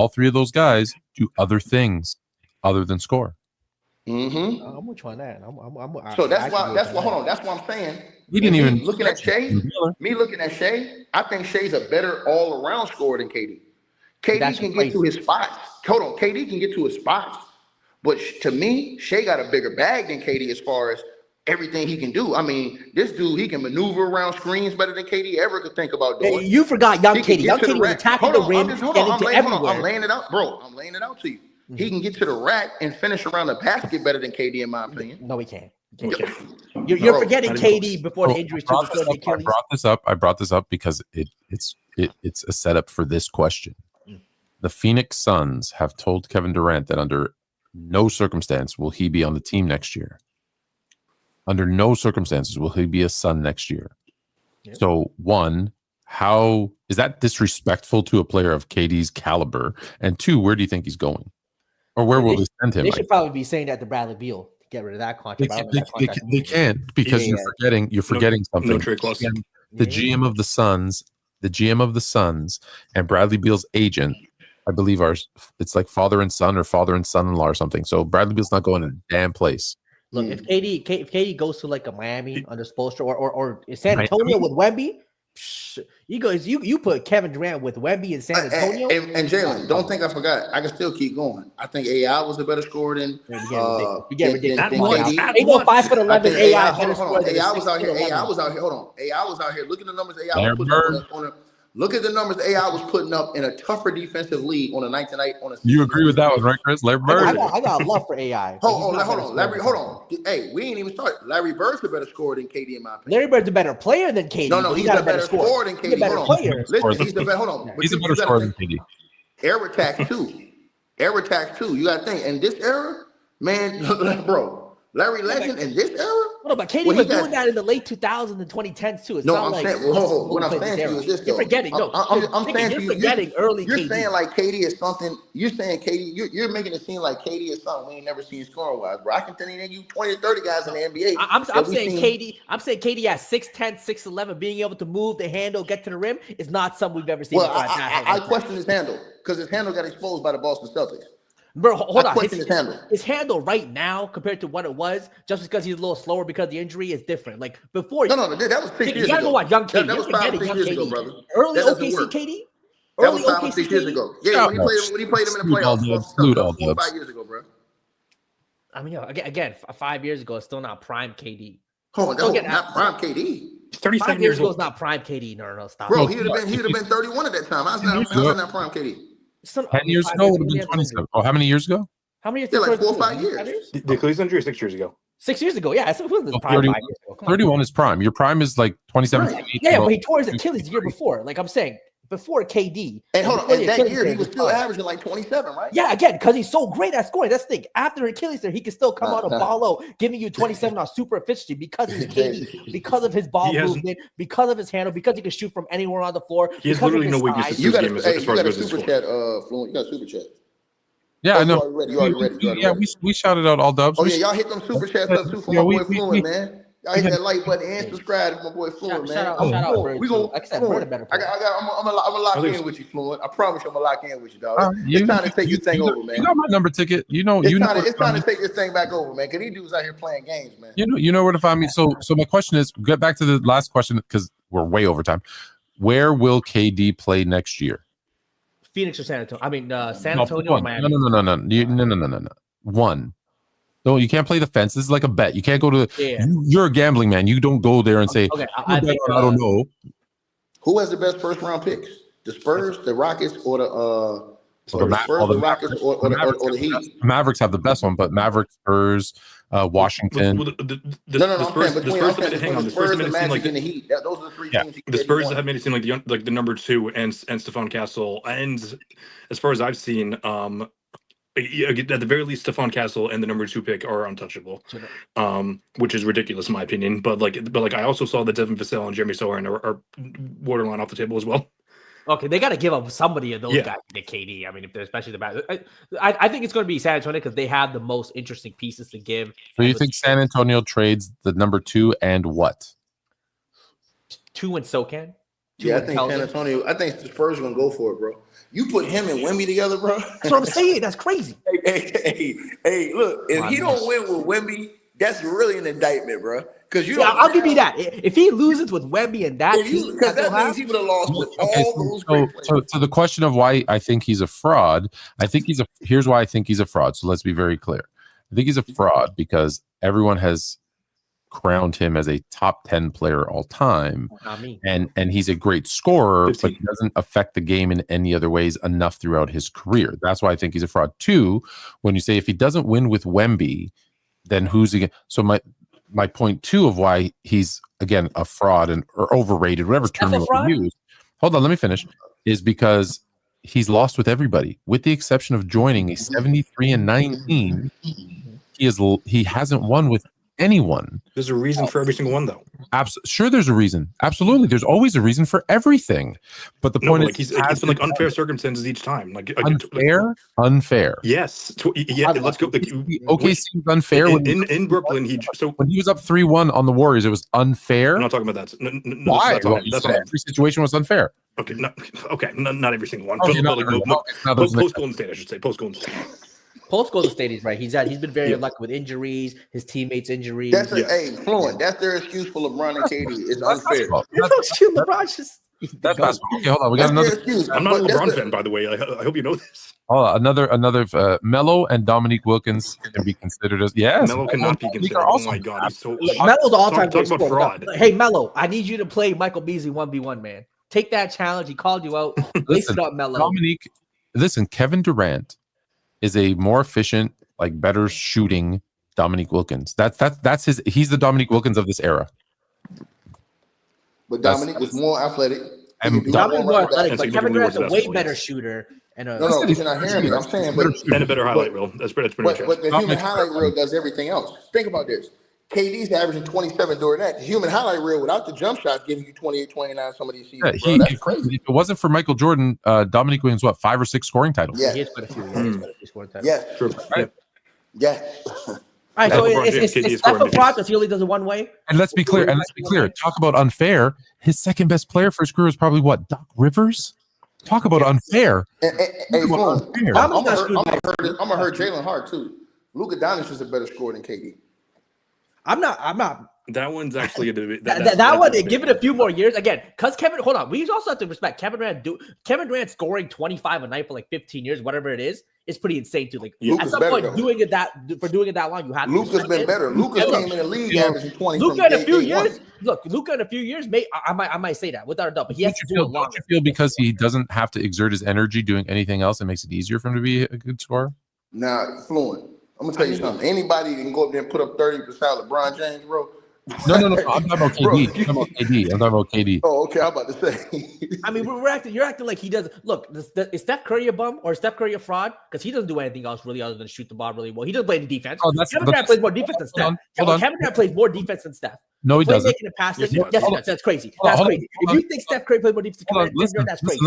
three of those guys do other things other than score. I'm with you on that. So that's why. Hold on. That's what I'm saying. We didn't even looking at Shea. Me looking at Shea. I think Shea's a better all-around scorer than KD. KD can get to his spots. Hold on. KD can get to his spots, but to me, Shea got a bigger bag than KD as far as everything he can do. I mean, this dude, he can maneuver around screens better than KD ever could think about doing. You forgot young KD. Young KD was attacking the rim, I'm laying it out, bro. I'm laying it out to you. He can get to the rack and finish around the basket better than KD, in my opinion. No, he can't. You're forgetting KD before the injuries. I brought this up because it's a setup for this question. The Phoenix Suns have told Kevin Durant that under no circumstance will he be on the team next year. Under no circumstances will he be a Sun next year. Yep. So one, how is that disrespectful to a player of KD's caliber? And two, where do you think he's going? Or where will they send him? They should probably be saying that to Bradley Beal to get rid of that contract. They can't because you're forgetting something. No trade clause. The GM of the Suns, and Bradley Beal's agent, I believe, it's like father and son or father and son-in-law or something. So Bradley Beal's not going to a damn place. Look, if KD goes to like a Miami under Spoelstra or San Antonio with Wemby, you put Kevin Durant with Wemby in San Antonio. And Jalen, don't think I forgot. I can still keep going. I think AI was a better scorer than you get ridiculous. KD. Ain't no 5'11" AI. Hold on. AI was out here. AI was out here. Hold on. AI was out here. Look at the numbers AI was putting up on a. Look at the numbers AI was putting up in a tougher defensive league on a night to night. You agree with that one, right, Chris? Larry Bird. I got love for AI. Hold on. Larry, hold on. Hey, we ain't even started. Larry Bird's a better scorer than KD in my opinion. Larry Bird's a better player than KD. No, he's a better scorer than KD. He's a better player. Listen, he's the better. Hold on. He's a better scorer than KD. Air attack too. You got to think. In this era, man, bro, Larry Legend in this era. No, but KD was doing that in the late 2000s and 2010s too. It's not like what I'm saying to you is this. You're forgetting. No, I'm saying you're forgetting early. You're KD. saying like KD is something. You're saying KD. You're making it seem like KD is something we ain't never seen scoring wise, bro. I can tell you 20 to 30 guys in the NBA. I'm saying KD. I'm saying KD at 6'10", 6'11", being able to move the handle, get to the rim is not something we've ever seen. Well, I question his handle because his handle got exposed by the Boston Celtics. Bro, hold on. His handle right now compared to what it was, just because he's a little slower because of the injury, is different. Like before, that was 6 years ago. You gotta go watch young KD. That was 5 6 years ago, brother. Early OKC KD. That was 5 or 6 years ago. Yeah, when he played him in the playoffs, 4 or 5 years ago, bro. I mean, again, 5 years ago, it's still not prime KD. Hold on, not prime KD. He's 37 years old. It's not prime KD. No, stop. Bro, he would have been 31 at that time. I was not prime KD. 10 years ago would have been 27. Oh, how many years ago? How many years? Yeah, like 4 or 5 years. The Achilles injury 6 years ago. 6 years ago, yeah. So it wasn't prime 31, 5 years ago. 31 is prime. Your prime is like 27. Right. Yeah, but he tore his Achilles the year before. Like I'm saying, before KD. And hold on, and that year he was still averaging like 27, right? Yeah, again, because he's so great at scoring. That's the thing. After Achilles there, he can still come out of ball out, giving you 27 on super efficiency because he's KD, because of his ball movement, because of his handle, because he can shoot from anywhere on the floor. He has literally no weakness. You got a super chat, Fluent. You got a super chat. Yeah, I know. You already ready. Yeah, we shouted out all dubs. Oh, yeah, y'all hit them super chats up too for my boy Fluent, man. Y'all hit that like button and subscribe to my boy Fluent, man. Shout out, we gonna, like I said, Fluent. I'm gonna lock in with you, Fluent. I promise you, I'm gonna lock in with you, dog. It's time to take this thing over, man. You got my number ticket. It's time to take this thing back over, man. Cause these dudes out here playing games, man. You know where to find me. So my question is, get back to the last question because we're way over time. Where will KD play next year? Phoenix or San Antonio? I mean, San Antonio or Miami? No. One. No, you can't play the fence. This is like a bet. You can't go to. Yeah. You're a gambling man. You don't go there and say, okay, I don't know. Who has the best first round picks? The Spurs, the Rockets, or the the Rockets, or the Heat? Mavericks have the best one, but Mavericks, Spurs, Washington. The Spurs, the Magic, and the Heat. Those are the three teams. The Spurs have made it seem like the number 2 and Stephon Castle, and as far as I've seen, at the very least, Stephon Castle and the number 2 pick are untouchable, which is ridiculous in my opinion. But I also saw that Devin Vassell and Jeremy Sohan are borderline off the table as well. Okay, they got to give up somebody of those guys to KD. I mean, if they're especially the bad, I think it's going to be San Antonio because they have the most interesting pieces to give. So you think San Antonio trades the number 2 and what? 2 and SoCan? Yeah, I think San Antonio. I think the Spurs are going to go for it, bro. You put him and Wemby together, bro. That's what I'm saying. That's crazy. Hey, look, if he don't win with Wemby, that's really an indictment, bro. Because I'll give you that. If he loses with Wemby and that team, because that means he would have lost with all those great players. So the question of why I think he's a fraud, here's why I think he's a fraud. So let's be very clear. I think he's a fraud because everyone has crowned him as a top 10 player all time. And he's a great scorer, 15. But he doesn't affect the game in any other ways enough throughout his career. That's why I think he's a fraud. 2, when you say if he doesn't win with Wemby, then who's he? So my point 2 of why he's again a fraud or overrated, whatever term you want to use. Hold on, let me finish. Is because he's lost with everybody, with the exception of joining a 73-19. He hasn't won with anyone. There's a reason for every single one, though. Sure, there's a reason. Absolutely, there's always a reason for everything. But the point is, it's been like unfair circumstances each time. Like unfair. Yes. Let's go. OKC was unfair in Brooklyn. When he was up 3-1 on the Warriors, it was unfair. I'm not talking about that. Why? Every situation was unfair. Okay, not every single one. Post Golden State, I should say. Post Golden State. Post Golden State, he's right. He's been very unlucky with injuries, his teammates' injuries. Fluent. That's their excuse for LeBron and KD. It's unfair. There's no excuse. LeBron's just That's basketball. Okay, hold on. We got another excuse. I'm not a LeBron fan, by the way. I hope you know this. Oh, another Melo and Dominique Wilkins can be considered as Melo cannot be considered. Oh my god, he's so Melo's all-time talk about fraud. Hey Melo, I need you to play Michael Beasley 1v1, man. Take that challenge. He called you out. Listen up, Melo. Dominique, listen, Kevin Durant is a more efficient, like better shooting Dominique Wilkins. That's his. He's the Dominique Wilkins of this era. But Dominique was more athletic. And Dominique more athletic, but Kevin Durant's a way better shooter. And no, you're not hearing me. I'm saying, and a better highlight reel. That's pretty much it. But the human highlight reel does everything else. Think about this. KD's averaging 27 during that. The human highlight reel without the jump shot giving you 28, 29 some of these seasons. Yeah, That's crazy. If it wasn't for Michael Jordan, Dominique Williams, 5 or 6 scoring titles? Yeah. He has quite a few scoring titles. Yes. True. Right. Yeah. All right, so it's Steph a fraud because he only does it one way. And let's be clear. Talk about unfair. His second best player for his career is probably what? Doc Rivers. Talk about unfair. I'm gonna hurt Jalen Hart too. Luka Doncic is a better scorer than KD. I'm not. That one's actually that one. Give it a few more years again, because Kevin. Hold on, we also have to respect Kevin Durant. Kevin Durant scoring 25 a night for like 15 years, whatever it is pretty insane too. Like at some point, doing it that long, you have. Luka's been better. Luka came in the league averaging 20. Luka in a few years. Look, Luka in a few years, I might say that without a doubt. But he has to do it longer. Don't you feel because he doesn't have to exert his energy doing anything else, it makes it easier for him to be a good scorer? Now, Fluent. I'm gonna tell you something. Anybody can go up there and put up 30 beside LeBron James, bro. No. I'm talking about KD. I'm talking about KD. Oh, okay. I'm about to say. I mean, you're acting like he does. Look, is Steph Curry a bum or is Steph Curry a fraud? Because he doesn't do anything else really other than shoot the ball really well. He doesn't play any defense. Kevin Durant plays more defense than Steph. Kevin Durant plays more defense than Steph. No, he doesn't. Making a pass. Yes, that's crazy. That's crazy. If you think Steph Curry plays more defense than Kevin Durant, that's crazy.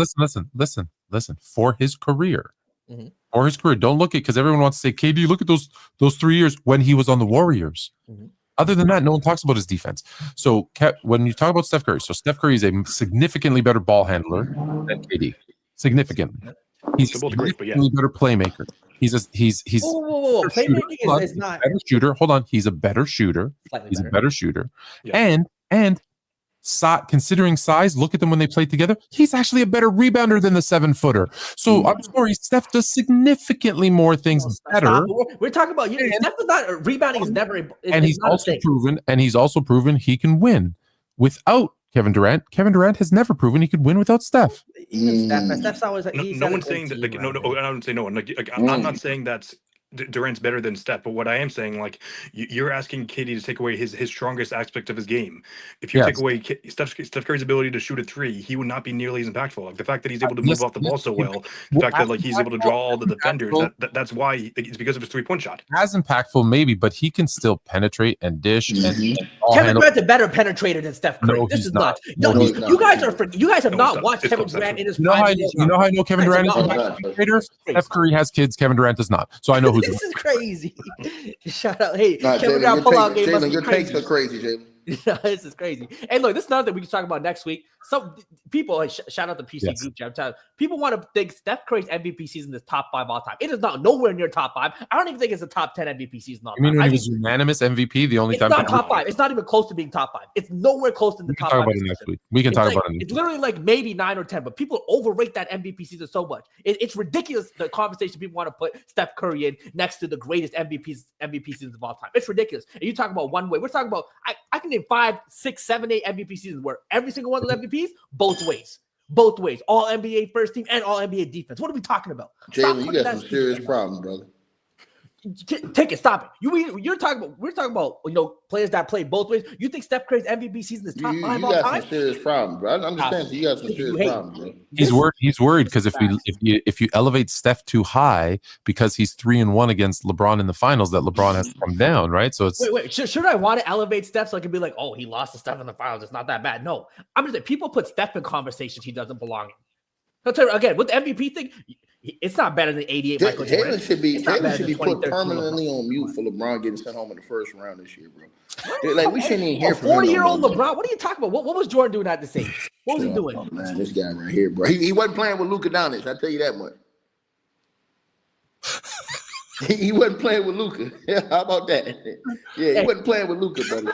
Listen. For his career. Mm-hmm. For his career. Don't look at because everyone wants to say, KD, look at those 3 years when he was on the Warriors. Mm-hmm. Other than that, no one talks about his defense. So when you talk about Steph Curry, Steph Curry is a significantly better ball handler than KD. Significantly. He's a significantly better playmaker. He's playmaking is not better shooter. Hold on. He's a better shooter. He's a better shooter. Yeah. And considering size, look at them when they play together. He's actually a better rebounder than the 7-footer. So I'm sorry, Steph does significantly more things better. We're talking about Steph is not rebounding is never. And he's also proven he can win without Kevin Durant. Kevin Durant has never proven he could win without Steph. Steph's always no one's saying that. I wouldn't say no one. I'm not saying that's Durant's better than Steph, but what I am saying, like, you're asking KD to take away his strongest aspect of his game. If you take away Steph Curry's ability to shoot a three, he would not be nearly as impactful. Like the fact that he's able to move off the ball so well, the fact that like he's able to draw all the defenders, that's why it's because of his 3-point shot. As impactful, maybe, but he can still penetrate and dish. And Kevin Durant's a better penetrator than Steph Curry. This is not. You guys have not watched Kevin Durant in his prime. You know how I know Kevin Durant is a penetrator? Steph Curry has kids. Kevin Durant does not. So I know who. This is crazy. Shout out. Hey, Kevin Durant pull-out game must be your takes are crazy, Jalen. This is crazy. And look, this is another thing we can talk about next week. Some people, shout out the PC group chat. People want to think Steph Curry's MVP season is top 5 all time. It is not nowhere near top 5. I don't even think it's a top 10 MVP season all time. You mean when he was unanimous MVP? The only it's time not top 5. It's not even close to being top 5. It's nowhere close to the top 5. We can talk about it next week. We can talk about it. It's literally like maybe 9 or 10, but people overrate that MVP season so much. It's ridiculous the conversation people want to put Steph Curry in next to the greatest MVP seasons of all time. It's ridiculous. And you talk about one way. We're talking about I can name 5, 6, 7, 8 MVP seasons where every single one of the MVPs both ways. Both ways. All NBA first team and all NBA defense. What are we talking about? Jalen, you got some serious problems, brother. Take it. Stop it. We're talking about players that play both ways. You think Steph Curry's MVP season is top 5 all time? You got some serious problems, bro. I understand you got some serious problems, bro. He's worried because if you elevate Steph too high because he's 3-1 against LeBron in the finals, that LeBron has to come down, right? So it's wait. Should I want to elevate Steph so I can be like, oh, he lost to Steph in the finals? It's not that bad. No, I'm just saying people put Steph in conversations he doesn't belong in. I'll tell you again with the MVP thing. It's not better than 88 Michael Jordan. Jalen should be put permanently on mute for LeBron getting sent home in the first round this year, bro. Like we shouldn't even hear from 40-year-old LeBron. What are you talking about? What was Jordan doing at the same? What was he doing? Oh, man, this guy right here, bro. He wasn't playing with Luka Doncic. I tell you that much. He wasn't playing with Luka. How about that? Yeah, he wasn't playing with Luka, brother.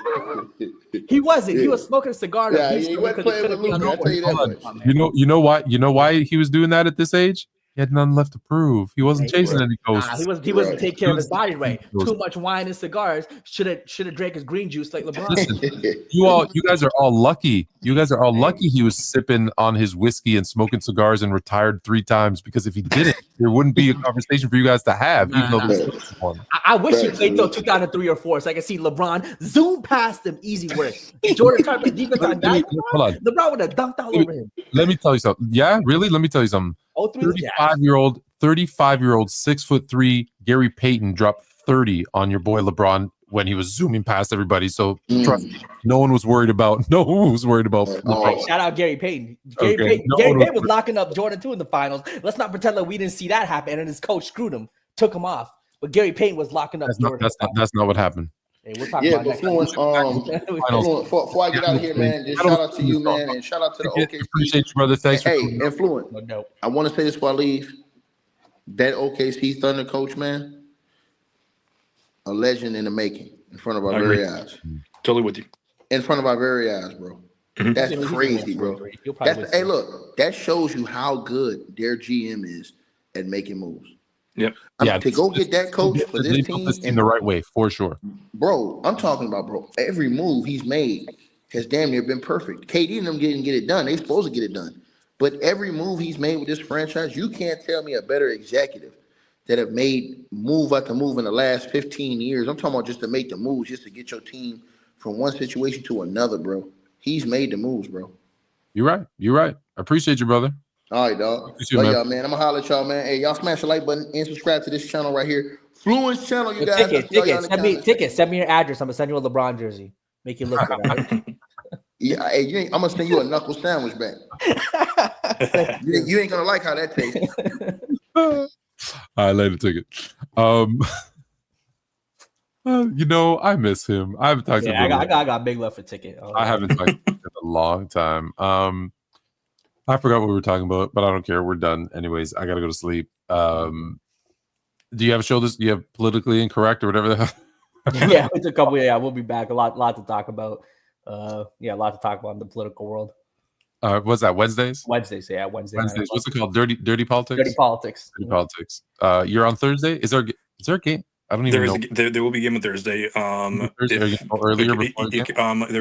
He wasn't. He was smoking a cigar. Yeah, he wasn't playing with Luka. I'll tell you that much. You know why? You know why he was doing that at this age? He had nothing left to prove. He wasn't chasing any ghosts. He wasn't taking care of his body right. Too much wine and cigars. Should have drank his green juice like LeBron. Listen, you guys are all lucky. You guys are all lucky he was sipping on his whiskey and smoking cigars and retired 3 times, because if he didn't, there wouldn't be a conversation for you guys to have. Even though I wish he played till 2003 or 4 so I could see LeBron zoom past him. Easy work. Jordan tried to play defense on that. LeBron would have dunked all over him. Let me tell you something. Yeah, really? Let me tell you something. 35-year-old, 6'3" Gary Payton dropped 30 on your boy LeBron when he was zooming past everybody. So trust me, no one was worried about. LeBron. Shout out Gary Payton. Gary Payton was locking up Jordan 2 in the finals. Let's not pretend like we didn't see that happen. And his coach screwed him, took him off. But Gary Payton was locking up Jordan. That's not what happened. Hey, we'll talk about that. Fluent, before I get out of here, man, just shout out to you, man, and shout out to the OKC. Appreciate you, brother. Thanks. Hey, and Fluent, I want to say this before I leave. That OKC Thunder coach, man, a legend in the making, in front of our very eyes. Totally with you. In front of our very eyes, bro. That's crazy, bro. Hey, look, that shows you how good their GM is at making moves. Yep. To go get that coach for this team in the right way, for sure. Bro, I'm talking about, bro, every move he's made has damn near been perfect. KD and them didn't get it done. They supposed to get it done. But every move he's made with this franchise, you can't tell me a better executive that have made move after move in the last 15 years. I'm talking about just to make the moves, just to get your team from one situation to another, bro. He's made the moves, bro. You're right. I appreciate you, brother. All right, dog. Love y'all, man. I'm going to holler at y'all, man. Hey, y'all smash the like button and subscribe to this channel right here. Fluent's channel, you guys. Send me your address. I'm going to send you a LeBron jersey. Make you look good. Right? Yeah, hey, I'm going to send you a knuckle sandwich back. you ain't going to like how that tastes. All right, later ticket. I miss him. I haven't talked to him. I got big love for Ticket. I haven't talked to him in a long time. I forgot what we were talking about, but I don't care. We're done. Anyways, I got to go to sleep. Do you have a show this? Do you have Politically Incorrect or whatever the hell? Yeah, it's a couple. Yeah, we'll be back. A lot to talk about. A lot to talk about in the political world. What's that? Wednesdays? Wednesdays. What's it called? Dirty Politics? Dirty Politics. Dirty Politics. You're on Thursday? Is there a game? I don't even know. There will be a game on Thursday. Earlier There is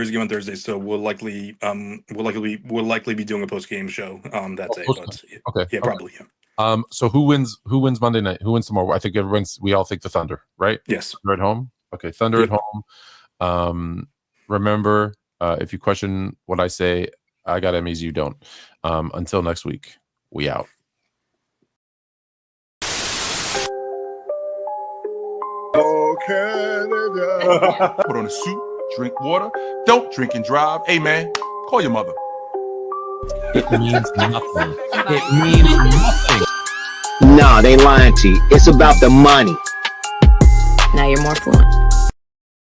a game on Thursday, so we'll likely be doing a post game show that day. But okay, yeah, probably. Yeah. So who wins Monday night? Who wins tomorrow? I think we all think the Thunder, right? Yes. Thunder at home. Okay, Thunder at home. Remember, if you question what I say, I got Emmys, you don't. Until next week, we out. Canada. Put on a suit, drink water, don't drink and drive. Hey man, call your mother. It means nothing. It means nothing. Nah, they lying to you. It's about the money. Now you're more fluent.